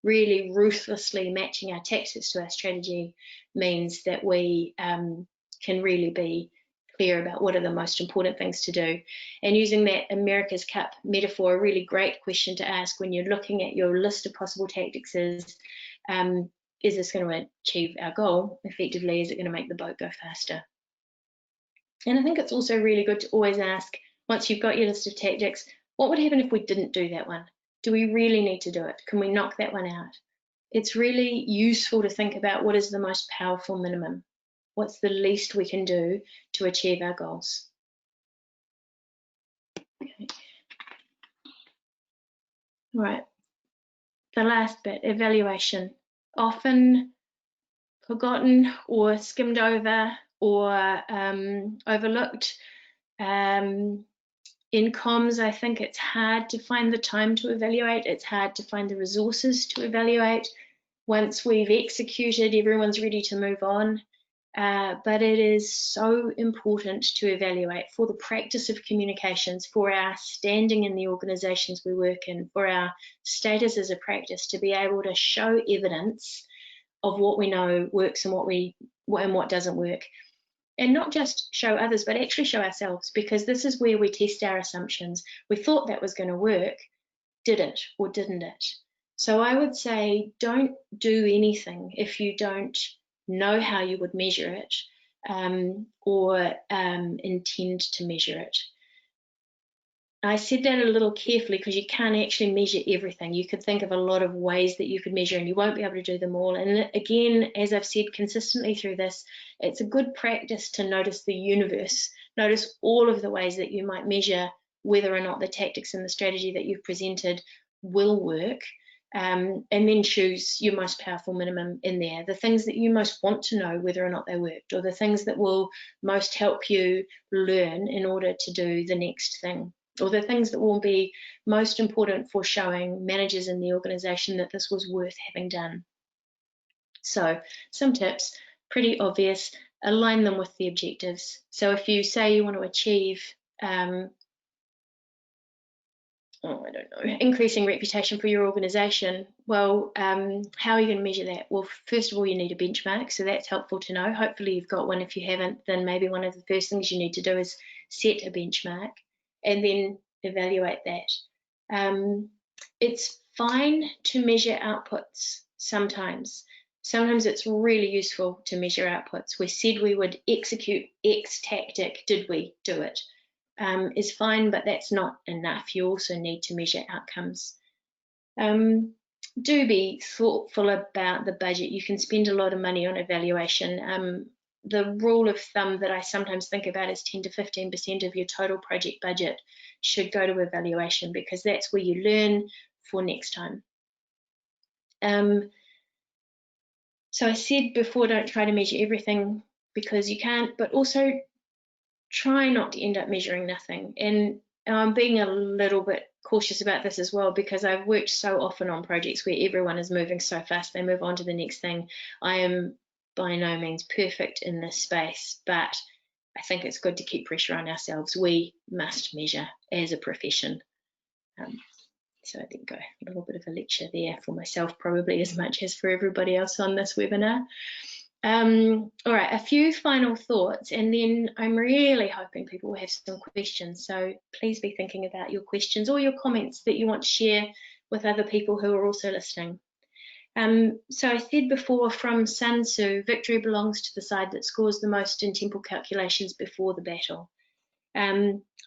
Really ruthlessly matching our tactics to our strategy means that we can really be clear about what are the most important things to do. And using that America's Cup metaphor, a really great question to ask when you're looking at your list of possible tactics is this going to achieve our goal effectively? Is it going to make the boat go faster? And I think it's also really good to always ask, once you've got your list of tactics, what would happen if we didn't do that one? Do we really need to do it? Can we knock that one out? It's really useful to think about what is the most powerful minimum. What's the least we can do to achieve our goals? Okay. All right. The last bit, evaluation. Often forgotten or skimmed over or overlooked. In comms, I think it's hard to find the time to evaluate. It's hard to find the resources to evaluate. Once we've executed, everyone's ready to move on. But it is so important to evaluate for the practice of communications, for our standing in the organisations we work in, for our status as a practice, to be able to show evidence of what we know works and what doesn't work. And not just show others, but actually show ourselves, because this is where we test our assumptions. We thought that was going to work. Did it or didn't it? So I would say don't do anything if you don't know how you would measure it or intend to measure it. I said that a little carefully because you can't actually measure everything. You could think of a lot of ways that you could measure and you won't be able to do them all. And again, as I've said consistently through this, it's a good practice to notice the universe, notice all of the ways that you might measure whether or not the tactics and the strategy that you've presented will work, and then choose your most powerful minimum in there, the things that you most want to know whether or not they worked, or the things that will most help you learn in order to do the next thing, or the things that will be most important for showing managers in the organisation that this was worth having done. So some tips, pretty obvious, align them with the objectives. So if you say you want to achieve increasing reputation for your organisation, well, how are you going to measure that? Well, first of all, you need a benchmark, so that's helpful to know. Hopefully you've got one. If you haven't, then maybe one of the first things you need to do is set a benchmark and then evaluate that. It's fine to measure outputs sometimes. Sometimes it's really useful to measure outputs. We said we would execute X tactic. Did we do it? Is fine, but that's not enough. You also need to measure outcomes. Do be thoughtful about the budget. You can spend a lot of money on evaluation. The rule of thumb that I sometimes think about is 10 to 15% of your total project budget should go to evaluation, because that's where you learn for next time. So I said before, don't try to measure everything because you can't, but also try not to end up measuring nothing. And I'm being a little bit cautious about this as well, because I've worked so often on projects where everyone is moving so fast, they move on to the next thing. I am by no means perfect in this space, but I think it's good to keep pressure on ourselves. We must measure as a profession. So I think a little bit of a lecture there for myself, probably as much as for everybody else on this webinar. All right, a few final thoughts, and then I'm really hoping people will have some questions. So please be thinking about your questions or your comments that you want to share with other people who are also listening. So I said before, from Sun Tzu, victory belongs to the side that scores the most in temple calculations before the battle.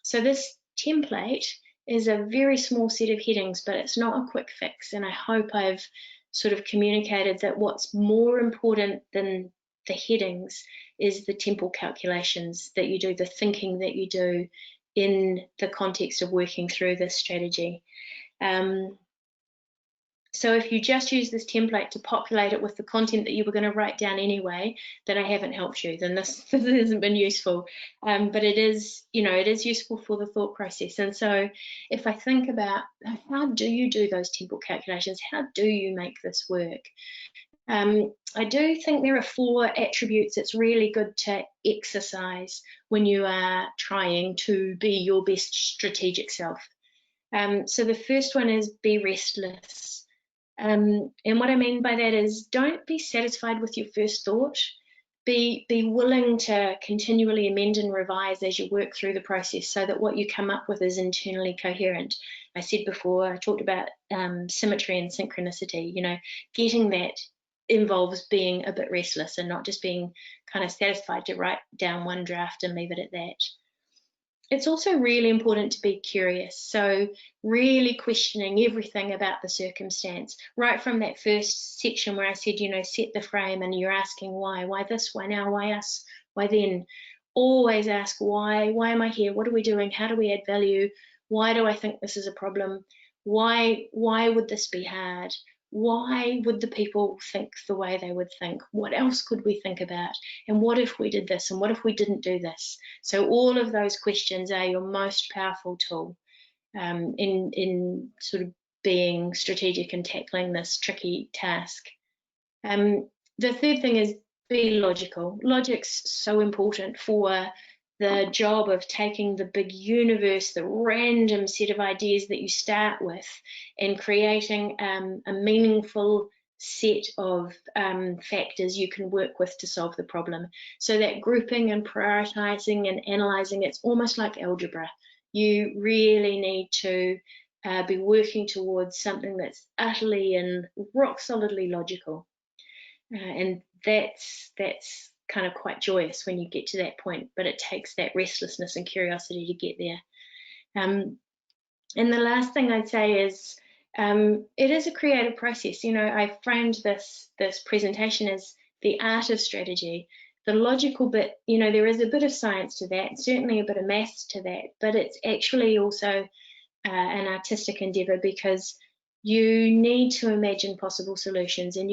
So this template is a very small set of headings, but it's not a quick fix. And I hope I've sort of communicated that what's more important than the headings is the temple calculations that you do, the thinking that you do in the context of working through this strategy. So if you just use this template to populate it with the content that you were going to write down anyway, then I haven't helped you. Then this hasn't been useful. But it is, it is useful for the thought process. And so if I think about how do you do those temple calculations, how do you make this work? I do think there are 4 attributes it's really good to exercise when you are trying to be your best strategic self. So the first one is be restless. And what I mean by that is don't be satisfied with your first thought. Be willing to continually amend and revise as you work through the process so that what you come up with is internally coherent. I said before, I talked about symmetry and synchronicity. Getting that involves being a bit restless and not just being kind of satisfied to write down one draft and leave it at that. It's also really important to be curious, so really questioning everything about the circumstance, right from that first section where I said, set the frame, and you're asking why this, why now, why us, why then. Always ask why am I here, what are we doing, how do we add value, why do I think this is a problem, why would this be hard, why would the people think the way they would think, what else could we think about, and what if we did this, and what if we didn't do this. So all of those questions are your most powerful tool in sort of being strategic and tackling this tricky task. The third thing is be logical. Logic's so important for the job of taking the big universe, the random set of ideas that you start with, and creating a meaningful set of factors you can work with to solve the problem. So that grouping and prioritizing and analyzing, it's almost like algebra. You really need to be working towards something that's utterly and rock solidly logical. And that's kind of quite joyous when you get to that point, but it takes that restlessness and curiosity to get there. And the last thing I'd say is it is a creative process. I framed this presentation as the art of strategy. The logical bit, there is a bit of science to that, certainly a bit of maths to that, but it's actually also an artistic endeavor, because you need to imagine possible solutions, and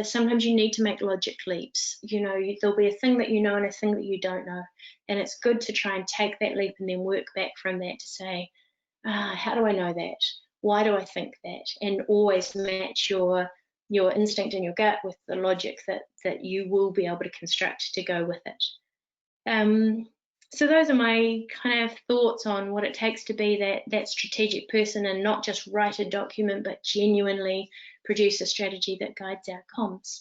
sometimes you need to make logic leaps. There'll be a thing that you know and a thing that you don't know, and it's good to try and take that leap and then work back from that to say, how do I know that? Why do I think that? And always match your instinct and your gut with the logic that you will be able to construct to go with it. So those are my kind of thoughts on what it takes to be that strategic person, and not just write a document, but genuinely produce a strategy that guides our comms.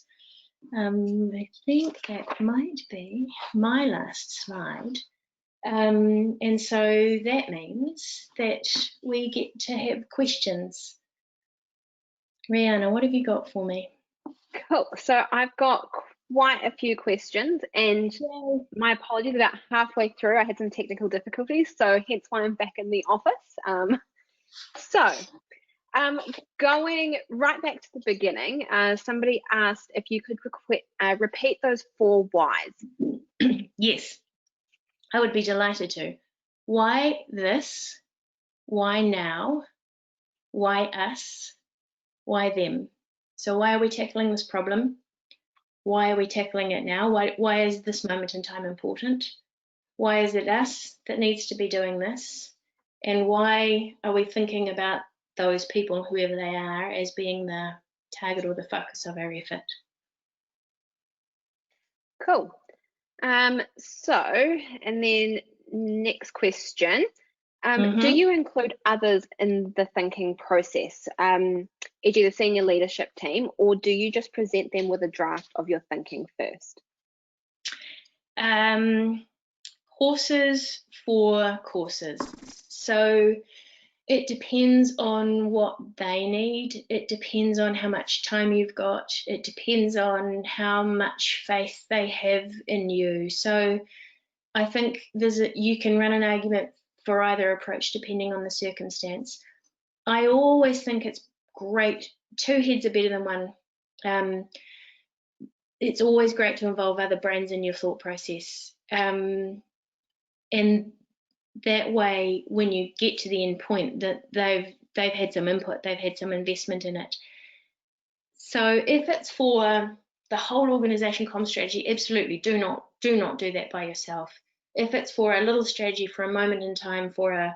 I think that might be my last slide. And so that means that we get to have questions. Rihanna, what have you got for me? Cool. So I've got quite a few questions, and my apologies, about halfway through I had some technical difficulties, so hence why I'm back in the office. Going right back to the beginning, somebody asked if you could repeat those 4 whys. Yes, I would be delighted to. Why this? Why now? Why us? Why them? So why are we tackling this problem? Why are we tackling it now? Why is this moment in time important? Why is it us that needs to be doing this? And why are we thinking about those people, whoever they are, as being the target or the focus of our effort? Cool. And then next question. Do you include others in the thinking process, e.g. the senior leadership team, or do you just present them with a draft of your thinking first? Horses for courses. So it depends on what they need. It depends on how much time you've got. It depends on how much faith they have in you. So I think you can run an argument for either approach depending on the circumstance. I always think it's great. 2 heads are better than one. It's always great to involve other brains in your thought process. And that way, when you get to the end point, that they've had some input, they've had some investment in it. So if it's for the whole organization comm strategy, absolutely do not do that by yourself. If it's for a little strategy for a moment in time, for a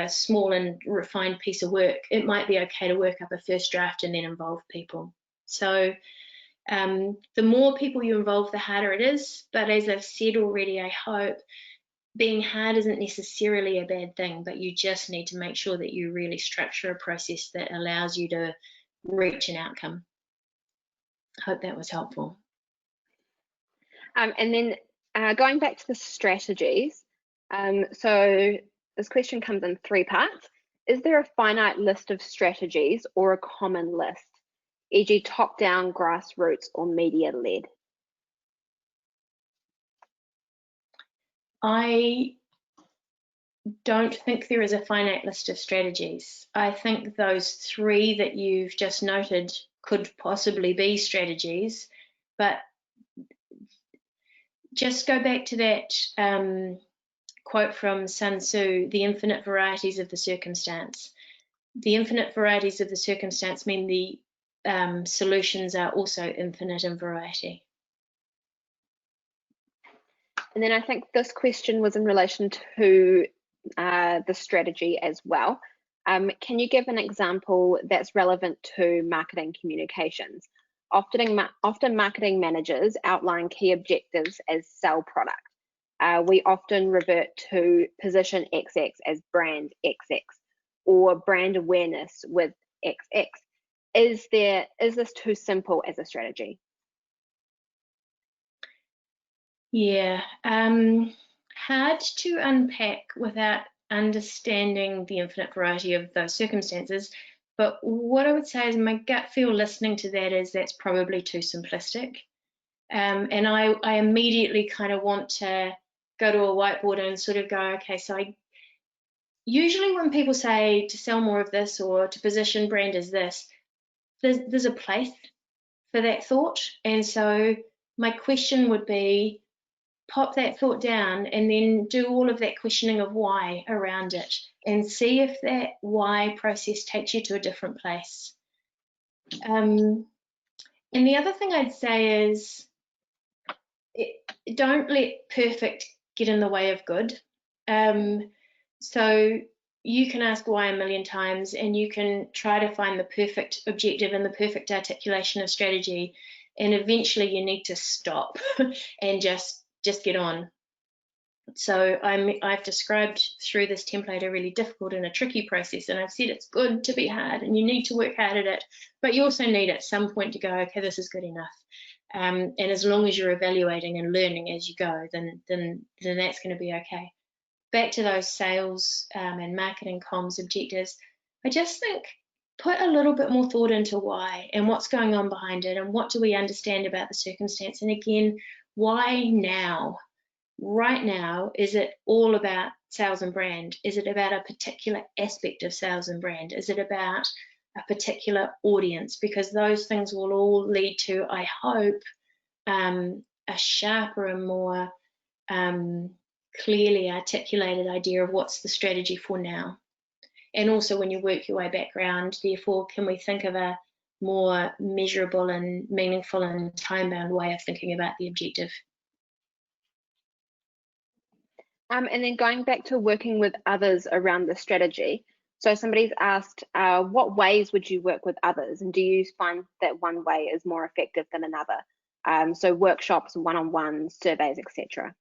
small and refined piece of work, it might be okay to work up a first draft and then involve people. So the more people you involve, the harder it is. But as I've said already, I hope being hard isn't necessarily a bad thing, but you just need to make sure that you really structure a process that allows you to reach an outcome. I hope that was helpful. And then going back to the strategies, so this question comes in 3 parts. Is there a finite list of strategies or a common list, e.g. top-down, grassroots, or media-led? I don't think there is a finite list of strategies. I think those 3 that you've just noted could possibly be strategies, but just go back to that quote from Sun Tzu, the infinite varieties of the circumstance. The infinite varieties of the circumstance mean the solutions are also infinite in variety. And then I think this question was in relation to the strategy as well. Can you give an example that's relevant to marketing communications? Often marketing managers outline key objectives as sell product. We often revert to position XX as brand XX or brand awareness with XX. Is this too simple as a strategy? Yeah, hard to unpack without understanding the infinite variety of those circumstances. But what I would say is my gut feel listening to that is that's probably too simplistic. And I immediately kind of want to go to a whiteboard and sort of go, okay, so usually when people say to sell more of this or to position brand as this, there's a place for that thought. And so my question would be, pop that thought down and then do all of that questioning of why around it and see if that why process takes you to a different place. And the other thing I'd say is don't let perfect get in the way of good. So you can ask why a million times and you can try to find the perfect objective and the perfect articulation of strategy, and eventually you need to stop and just get on. So I've described through this template a really difficult and a tricky process, and I've said it's good to be hard and you need to work hard at it, but you also need at some point to go, okay, this is good enough. And as long as you're evaluating and learning as you go, then that's going to be okay. Back to those sales and marketing comms objectives, I just think put a little bit more thought into why and what's going on behind it and what do we understand about the circumstance. And again, why now? Right now, is it all about sales and brand? Is it about a particular aspect of sales and brand? Is it about a particular audience? Because those things will all lead to, I hope, a sharper and more clearly articulated idea of what's the strategy for now. And also when you work your way back around, therefore, can we think of a more measurable and meaningful and time-bound way of thinking about the objective? And then going back to working with others around the strategy. So somebody's asked, what ways would you work with others? And do you find that one way is more effective than another? So workshops, one-on-ones, surveys, etc.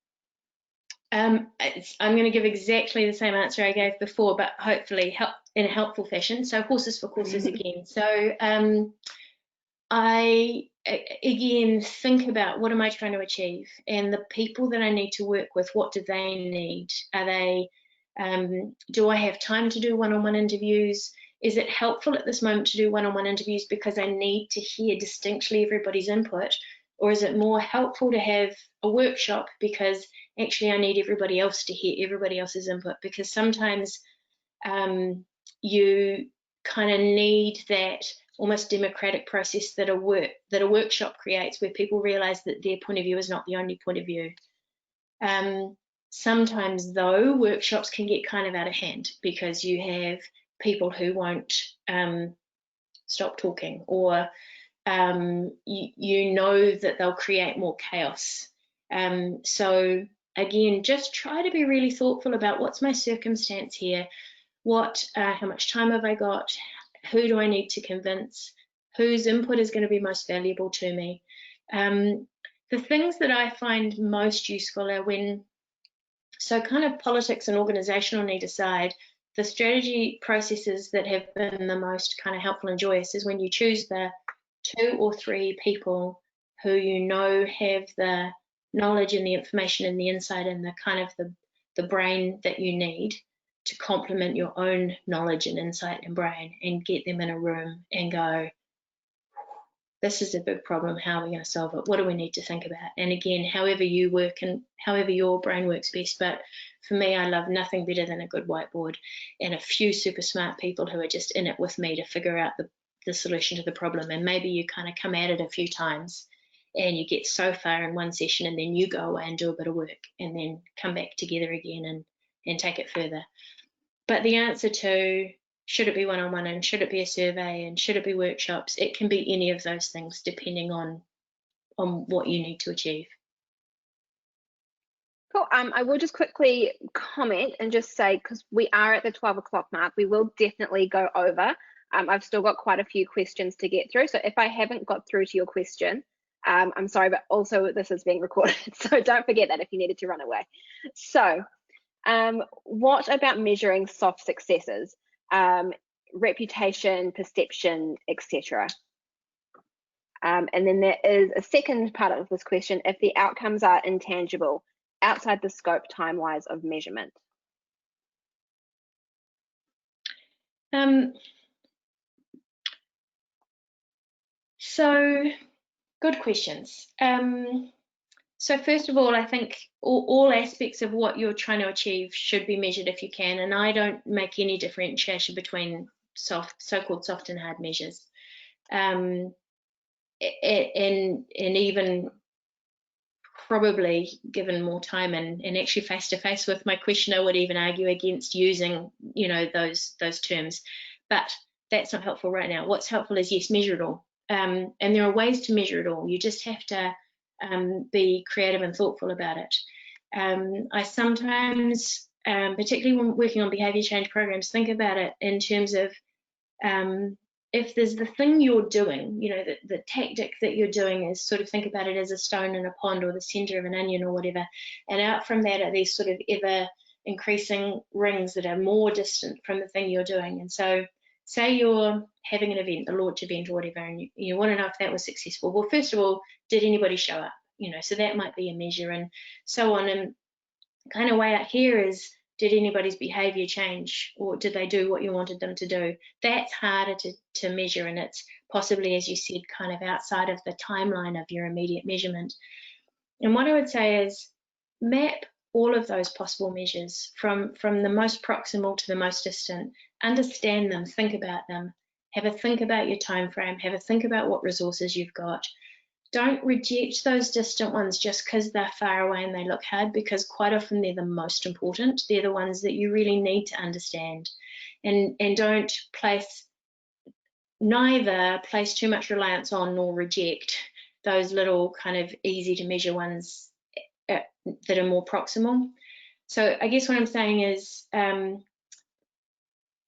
I'm going to give exactly the same answer I gave before, but hopefully in a helpful fashion. So horses for courses again. So I, again, think about what am I trying to achieve, and the people that I need to work with, what do they need? Are they, do I have time to do one-on-one interviews? Is it helpful at this moment to do one-on-one interviews because I need to hear distinctly everybody's input? Or is it more helpful to have a workshop because actually I need everybody else to hear everybody else's input? Because sometimes you kind of need that almost democratic process that a workshop creates, where people realize that their point of view is not the only point of view. Sometimes, though, workshops can get kind of out of hand because you have people who won't stop talking, or you know that they'll create more chaos. So again, just try to be really thoughtful about what's my circumstance here, how much time have I got, who do I need to convince, whose input is going to be most valuable to me. The things that I find most useful are so kind of politics and organizational need aside, the strategy processes that have been the most kind of helpful and joyous is when you choose the 2 or 3 people who you know have the knowledge and the information and the insight and the kind of the brain that you need to complement your own knowledge and insight and brain, and get them in a room and go, this is a big problem, how are we going to solve it? What do we need to think about? And again, however you work and however your brain works best. But for me, I love nothing better than a good whiteboard and a few super smart people who are just in it with me to figure out the solution to the problem. And maybe you kind of come at it a few times and you get so far in one session, and then you go away and do a bit of work and then come back together again and take it further. But the answer to should it be one-on-one and should it be a survey and should it be workshops, it can be any of those things depending on what you need to achieve. Cool. I will just quickly comment and just say, because we are at the 12 o'clock mark, we will definitely go over. I've still got quite a few questions to get through. So if I haven't got through to your question, I'm sorry, but also this is being recorded. So don't forget that if you needed to run away. So what about measuring soft successes, reputation, perception, etc.? And then there is a second part of this question: if the outcomes are intangible, outside the scope time-wise of measurement. So good questions. So first of all, I think all aspects of what you're trying to achieve should be measured if you can, and I don't make any differentiation between so-called soft and hard measures. And even probably given more time and actually face-to-face with my questioner would even argue against using, those terms. But that's not helpful right now. What's helpful is, yes, measure it all. And there are ways to measure it all. You just have to be creative and thoughtful about it. I sometimes, particularly when working on behaviour change programs, think about it in terms of if there's the thing you're doing, the tactic that you're doing is sort of think about it as a stone in a pond or the centre of an onion or whatever, and out from that are these sort of ever increasing rings that are more distant from the thing you're doing. And so say you're having an event, a launch event or whatever, and you want to know if that was successful. Well, first of all, did anybody show up? So that might be a measure, and so on. And kind of way out here is, did anybody's behaviour change, or did they do what you wanted them to do? That's harder to measure, and it's possibly, as you said, kind of outside of the timeline of your immediate measurement. And what I would say is map all of those possible measures from the most proximal to the most distant. Understand them, think about them, have a think about your time frame, have a think about what resources you've got. Don't reject those distant ones just because they're far away and they look hard, because quite often they're the most important. They're the ones that you really need to understand. And don't neither place too much reliance on nor reject those little kind of easy to measure ones that are more proximal. So I guess what I'm saying is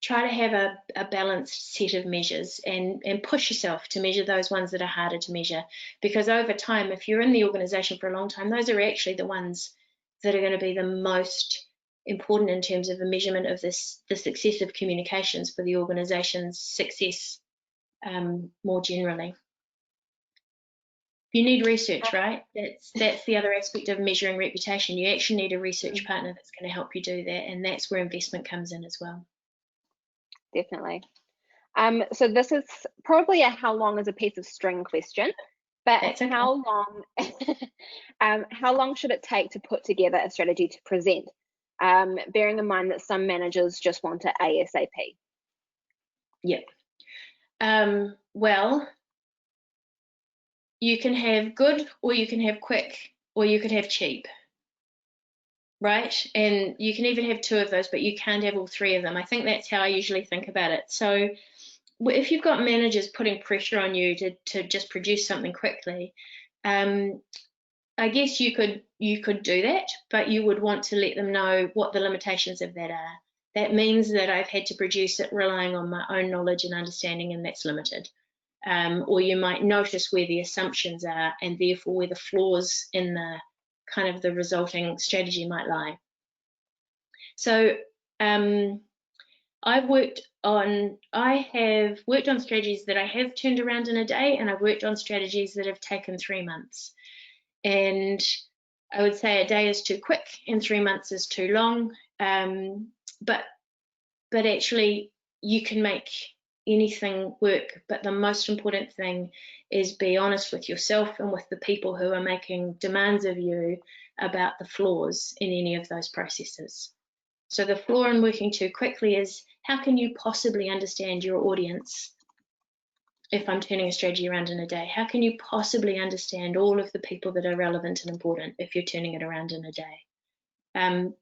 try to have a balanced set of measures and push yourself to measure those ones that are harder to measure, because over time, if you're in the organisation for a long time, those are actually the ones that are going to be the most important in terms of the measurement of the success of communications for the organisation's success more generally. You need research, right? That's the other aspect of measuring reputation. You actually need a research partner that's going to help you do that, and that's where investment comes in as well. Definitely. So this is probably a how long is a piece of string question, but okay. How long should it take to put together a strategy to present, bearing in mind that some managers just want it ASAP? Yep. Well, you can have good, or you can have quick, or you could have cheap. right? And you can even have 2 of those, but you can't have all 3 of them. I think that's how I usually think about it. So if you've got managers putting pressure on you to just produce something quickly, I guess you could do that, but you would want to let them know what the limitations of that are. That means that I've had to produce it relying on my own knowledge and understanding, and that's limited. Or you might notice where the assumptions are, and therefore where the flaws in the kind of the resulting strategy might lie. So I have worked on strategies that I have turned around in a day, and I've worked on strategies that have taken 3 months. And I would say a day is too quick and 3 months is too long. But actually you can make anything work. But the most important thing is be honest with yourself and with the people who are making demands of you about the flaws in any of those processes. So the flaw in working too quickly is, how can you possibly understand your audience if I'm turning a strategy around in a day? How can you possibly understand all of the people that are relevant and important if you're turning it around in a day?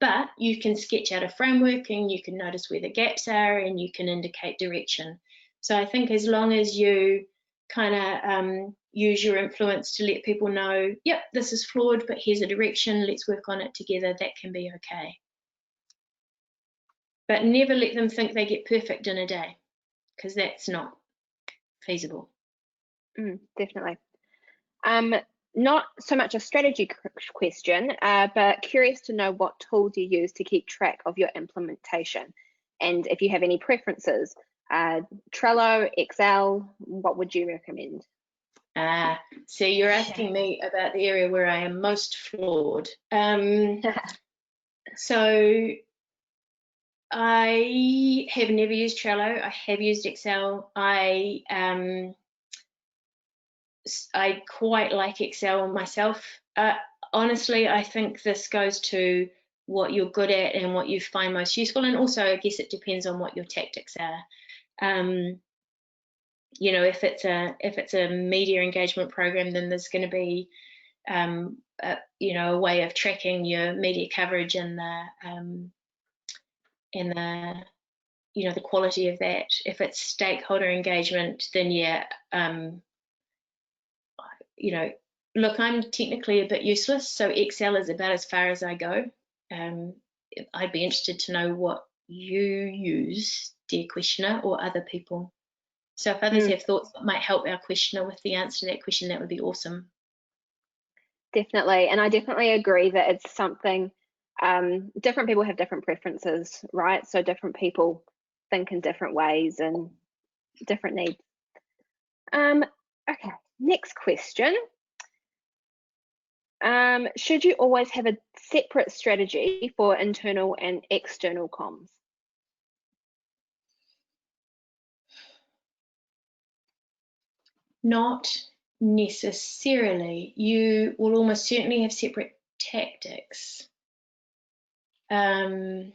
But you can sketch out a framework, and you can notice where the gaps are, and you can indicate direction. So I think as long as you kind of use your influence to let people know, yep, this is flawed, but here's a direction, let's work on it together, that can be okay. But never let them think they get perfect in a day, because that's not feasible. Definitely. Not so much a strategy question, but curious to know what tools you use to keep track of your implementation, and if you have any preferences. Trello, Excel, what would you recommend? So you're asking me about the area where I am most flawed. So I have never used Trello. I have used Excel. I quite like Excel myself. Honestly, I think this goes to what you're good at and what you find most useful, and also I guess it depends on what your tactics are. You know, if it's a media engagement program, then there's going to be you know, a way of tracking your media coverage and the you know, the quality of that. If it's stakeholder engagement, then yeah, you know, look, I'm technically a bit useless, so Excel is about as far as I go. I'd be interested to know what you use, dear questioner, or other people. So if others have thoughts that might help our questioner with the answer to that question, that would be awesome. Definitely, and I definitely agree that it's something, different people have different preferences, right? So different people think in different ways and different needs. Okay, next question. Should you always have a separate strategy for internal and external comms? Not necessarily. You will almost certainly have separate tactics. But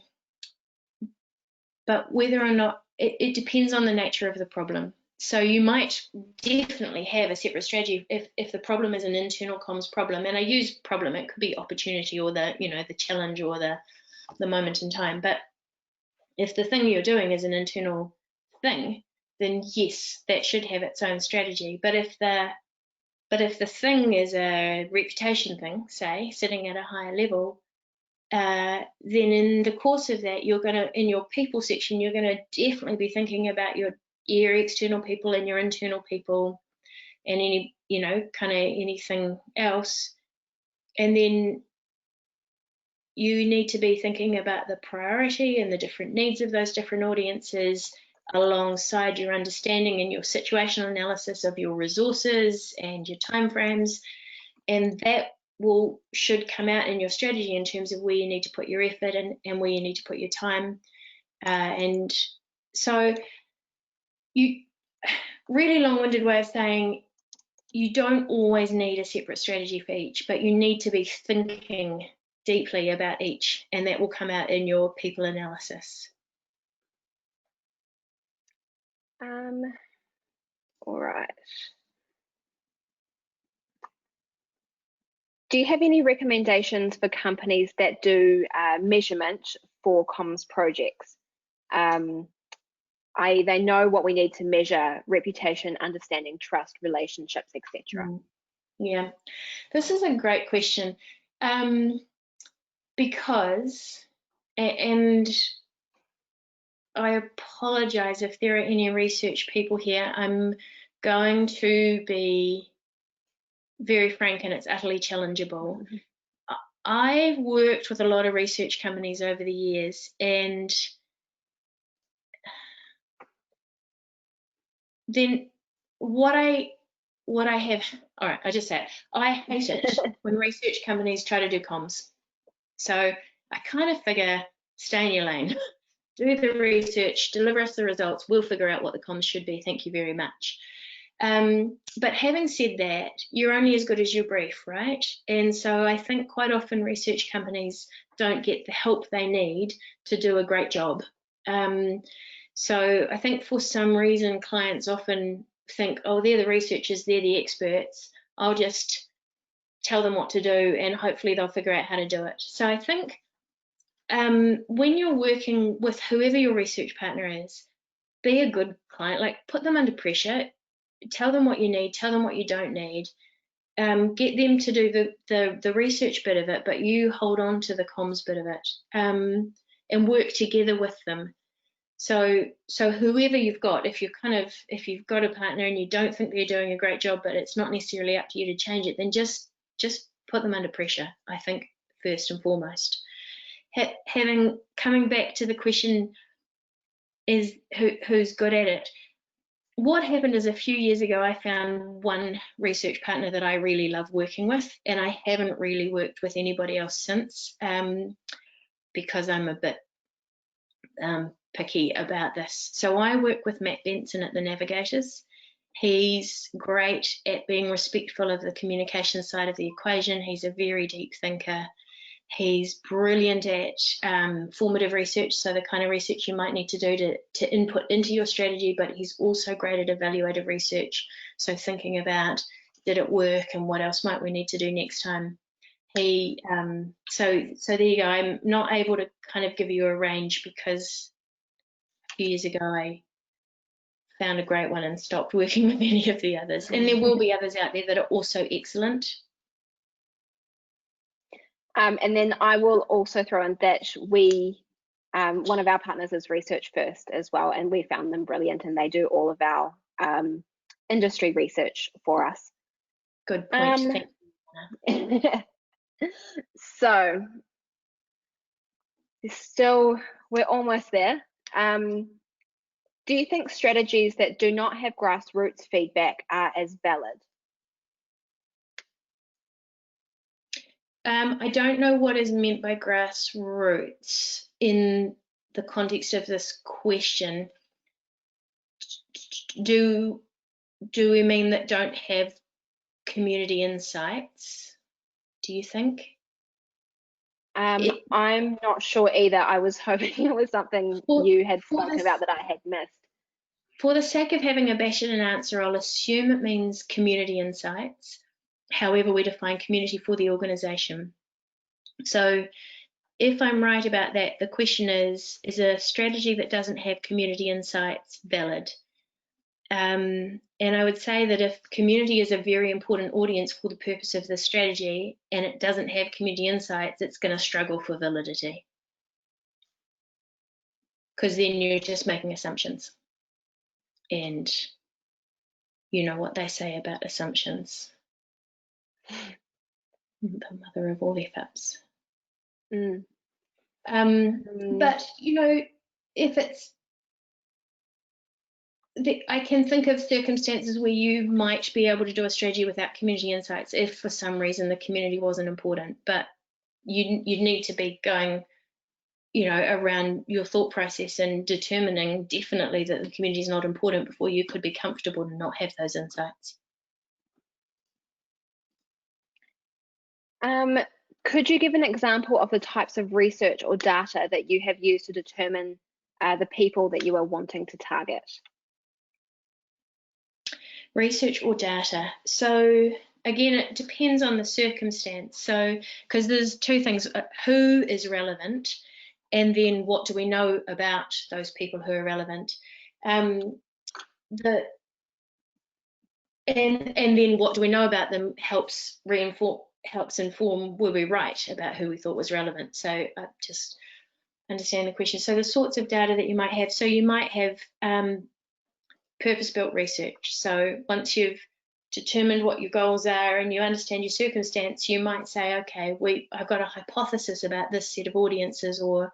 whether or not, it depends on the nature of the problem. So you might definitely have a separate strategy if the problem is an internal comms problem. And I use problem, it could be opportunity or the, you know, the challenge or the moment in time. But if the thing you're doing is an internal thing, then yes, that should have its own strategy. But if the thing is a reputation thing, say, sitting at a higher level, then in the course of that, you're going to, in your people section, you're going to definitely be thinking about your external people and your internal people and any, you know, kind of anything else. And then you need to be thinking about the priority and the different needs of those different audiences alongside your understanding and your situational analysis of your resources and your timeframes. And that should come out in your strategy in terms of where you need to put your effort and where you need to put your time. And so really long-winded way of saying, you don't always need a separate strategy for each, but you need to be thinking deeply about each, and that will come out in your people analysis. All right. Do you have any recommendations for companies that do measurement for comms projects? They know what we need to measure: reputation, understanding, trust, relationships, etc. Yeah, this is a great question, because, and I apologize if there are any research people here. I'm going to be very frank, and it's utterly challengeable. I've worked with a lot of research companies over the years, and then what I have, all right, I just said, I hate it when research companies try to do comms. So I kind of figure, stay in your lane, do the research, deliver us the results, we'll figure out what the comms should be, thank you very much. But having said that, you're only as good as your brief, right? And so I think quite often research companies don't get the help they need to do a great job. So I think for some reason clients often think, oh, they're the researchers, they're the experts, I'll just tell them what to do and hopefully they'll figure out how to do it. So I think when you're working with whoever your research partner is, be a good client, like put them under pressure, tell them what you need, tell them what you don't need, get them to do the research bit of it, but you hold on to the comms bit of it, and work together with them. So whoever you've got, if you've got a partner and you don't think they're doing a great job, but it's not necessarily up to you to change it, then just put them under pressure, I think, first and foremost. Coming back to the question is who's good at it. What happened is a few years ago, I found one research partner that I really love working with, and I haven't really worked with anybody else since, because I'm a bit picky about this. So I work with Matt Benson at the Navigators. He's great at being respectful of the communication side of the equation. He's a very deep thinker. He's brilliant at formative research, so the kind of research you might need to do to input into your strategy, but he's also great at evaluative research, so thinking about, did it work and what else might we need to do next time. So there you go. I'm not able to kind of give you a range because a few years ago I found a great one and stopped working with any of the others, and there will be others out there that are also excellent. And then I will also throw in that one of our partners is Research First as well, and we found them brilliant, and they do all of our industry research for us. Good point. Thank you. So we're almost there. Do you think strategies that do not have grassroots feedback are as valid? I don't know what is meant by grassroots in the context of this question. Do we mean that don't have community insights, do you think? I'm not sure either. I was hoping it was something you had spoken about that I had missed. For the sake of having a bash at an answer, I'll assume it means community insights, however we define community for the organisation. So if I'm right about that, the question is a strategy that doesn't have community insights valid? And I would say that if community is a very important audience for the purpose of the strategy and it doesn't have community insights, it's going to struggle for validity, because then you're just making assumptions. And you know what they say about assumptions. The mother of all F-ups. But, you know, if it's, I can think of circumstances where you might be able to do a strategy without community insights if for some reason the community wasn't important, but you'd need to be going, you know, around your thought process and determining definitely that the community is not important before you could be comfortable to not have those insights. Could you give an example of the types of research or data that you have used to determine the people that you are wanting to target? Research or data. So again, it depends on the circumstance. So, because there's two things, who is relevant, and then what do we know about those people who are relevant? And then what do we know about them helps inform were we right about who we thought was relevant. So just understand the question. So the sorts of data that you might have. So you might have purpose-built research. So once you've determined what your goals are and you understand your circumstance, you might say, okay, I've got a hypothesis about this set of audiences or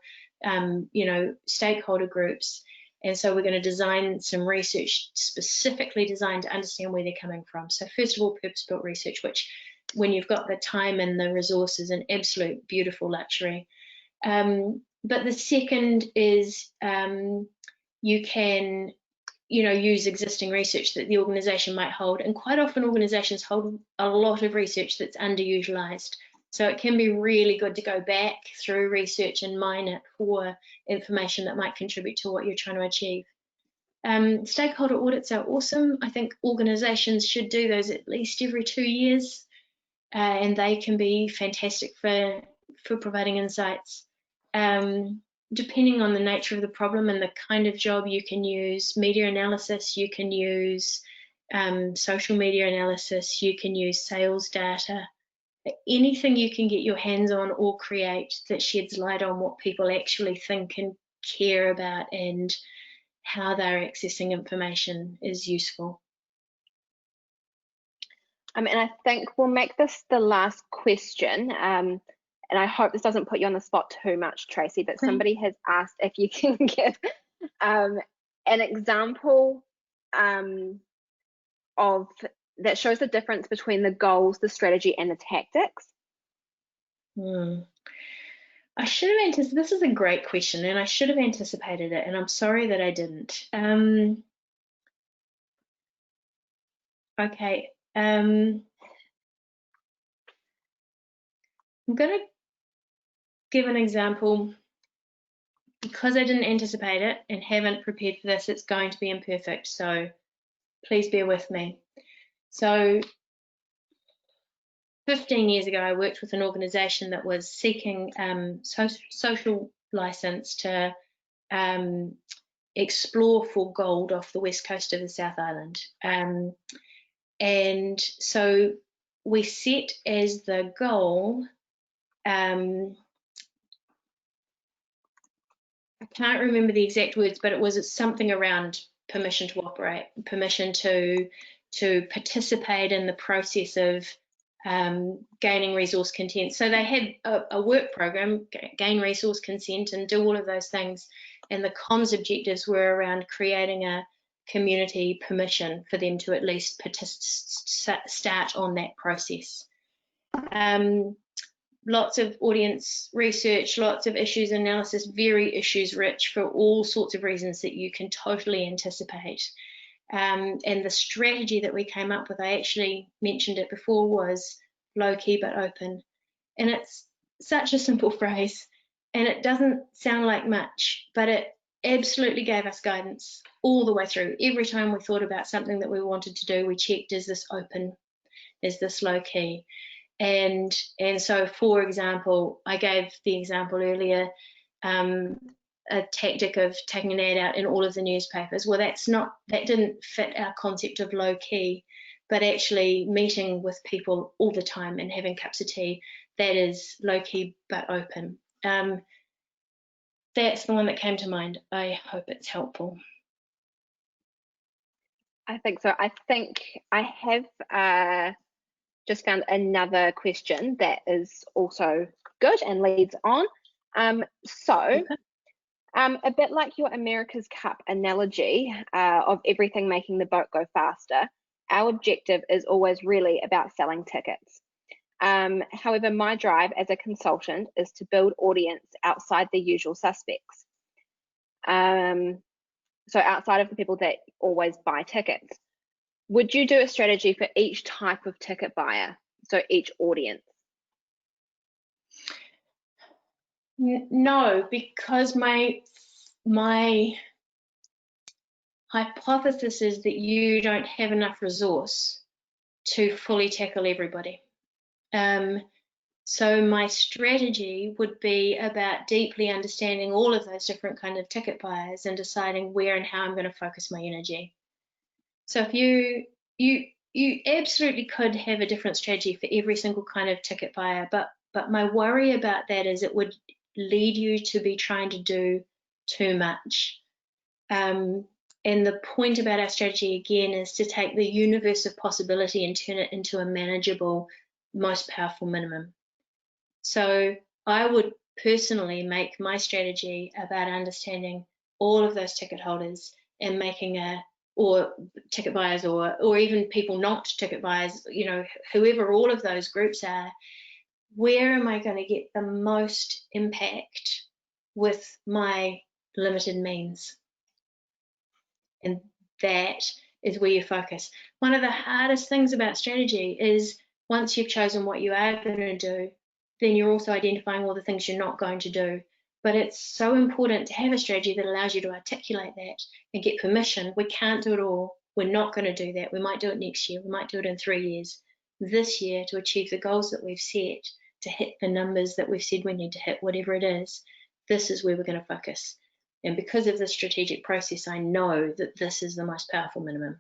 stakeholder groups. And so we're going to design some research specifically designed to understand where they're coming from. So first of all, purpose-built research, which when you've got the time and the resources, an absolute beautiful luxury. But the second is you can use existing research that the organisation might hold. And quite often organisations hold a lot of research that's underutilised. So it can be really good to go back through research and mine it for information that might contribute to what you're trying to achieve. Stakeholder audits are awesome. I think organisations should do those at least every 2 years, and they can be fantastic for providing insights. Depending on the nature of the problem and the kind of job, you can use media analysis, you can use social media analysis, you can use sales data. Anything you can get your hands on or create that sheds light on what people actually think and care about and how they're accessing information is useful. And I think we'll make this the last question. And I hope this doesn't put you on the spot too much, Tracey, but somebody has asked if you can give an example of that shows the difference between the goals, the strategy, and the tactics. I should have anticipated. This is a great question, and I should have anticipated it, and I'm sorry that I didn't. Okay. I'm going to give an example. Because I didn't anticipate it and haven't prepared for this, it's going to be imperfect, so please bear with me. So 15 years ago, I worked with an organisation that was seeking social licence to explore for gold off the west coast of the South Island. And so we set as the goal, I can't remember the exact words, but it was something around permission to operate, permission to participate in the process of gaining resource consent. So they had a work program, gain resource consent and do all of those things. And the comms objectives were around creating a community permission for them to at least start on that process. Lots of audience research, lots of issues analysis, very issues rich for all sorts of reasons that you can totally anticipate. And the strategy that we came up with, I actually mentioned it before, was low key but open. And it's such a simple phrase and it doesn't sound like much, but it absolutely gave us guidance all the way through. Every time we thought about something that we wanted to do, we checked, is this open? Is this low key? And so, for example, I gave the example earlier, a tactic of taking an ad out in all of the newspapers. Well, that didn't fit our concept of low key, but actually meeting with people all the time and having cups of tea, that is low key but open. That's the one that came to mind. I hope it's helpful. I think so. I think I have just found another question that is also good and leads on. A bit like your America's Cup analogy of everything making the boat go faster, our objective is always really about selling tickets. However, my drive as a consultant is to build audience outside the usual suspects. So outside of the people that always buy tickets. Would you do a strategy for each type of ticket buyer, so each audience? No, because my hypothesis is that you don't have enough resource to fully tackle everybody. So my strategy would be about deeply understanding all of those different kind of ticket buyers and deciding where and how I'm going to focus my energy. So if you absolutely could have a different strategy for every single kind of ticket buyer, but my worry about that is it would lead you to be trying to do too much. And the point about our strategy again is to take the universe of possibility and turn it into a manageable, most powerful minimum. So I would personally make my strategy about understanding all of those ticket holders and making or ticket buyers or even people not ticket buyers, you know, whoever all of those groups are, where am I going to get the most impact with my limited means? And that is where you focus. One of the hardest things about strategy is once you've chosen what you are going to do, then you're also identifying all the things you're not going to do. But it's so important to have a strategy that allows you to articulate that and get permission. We can't do it all. We're not going to do that. We might do it next year. We might do it in 3 years. This year, to achieve the goals that we've set, to hit the numbers that we've said we need to hit, whatever it is, this is where we're going to focus. And because of the strategic process, I know that this is the most powerful minimum.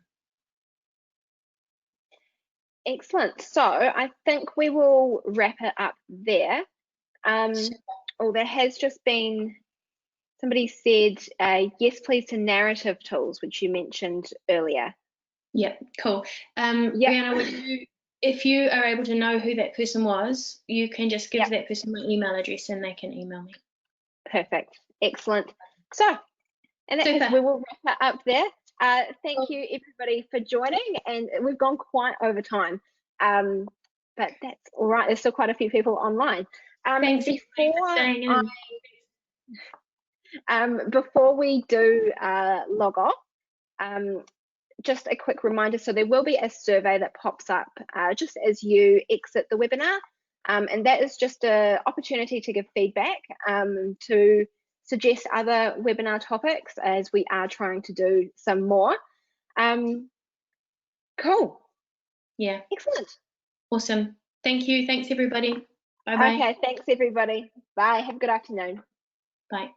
Excellent. So I think we will wrap it up there. Oh, there has just been, somebody said, yes, please, to narrative tools, which you mentioned earlier. Yep, cool. Rihanna, if you are able to know who that person was, you can just give that person my email address and they can email me. Perfect. Excellent. So, and that case, we will wrap it up there. Thank you, everybody, for joining. And we've gone quite over time, but that's all right. There's still quite a few people online. Thanks for staying in. Before we do log off, just a quick reminder. So there will be a survey that pops up just as you exit the webinar. And that is just an opportunity to give feedback, to suggest other webinar topics, as we are trying to do some more. Cool. Yeah. Excellent. Awesome. Thank you. Thanks, everybody. Bye-bye. Okay, thanks, everybody. Bye. Have a good afternoon. Bye.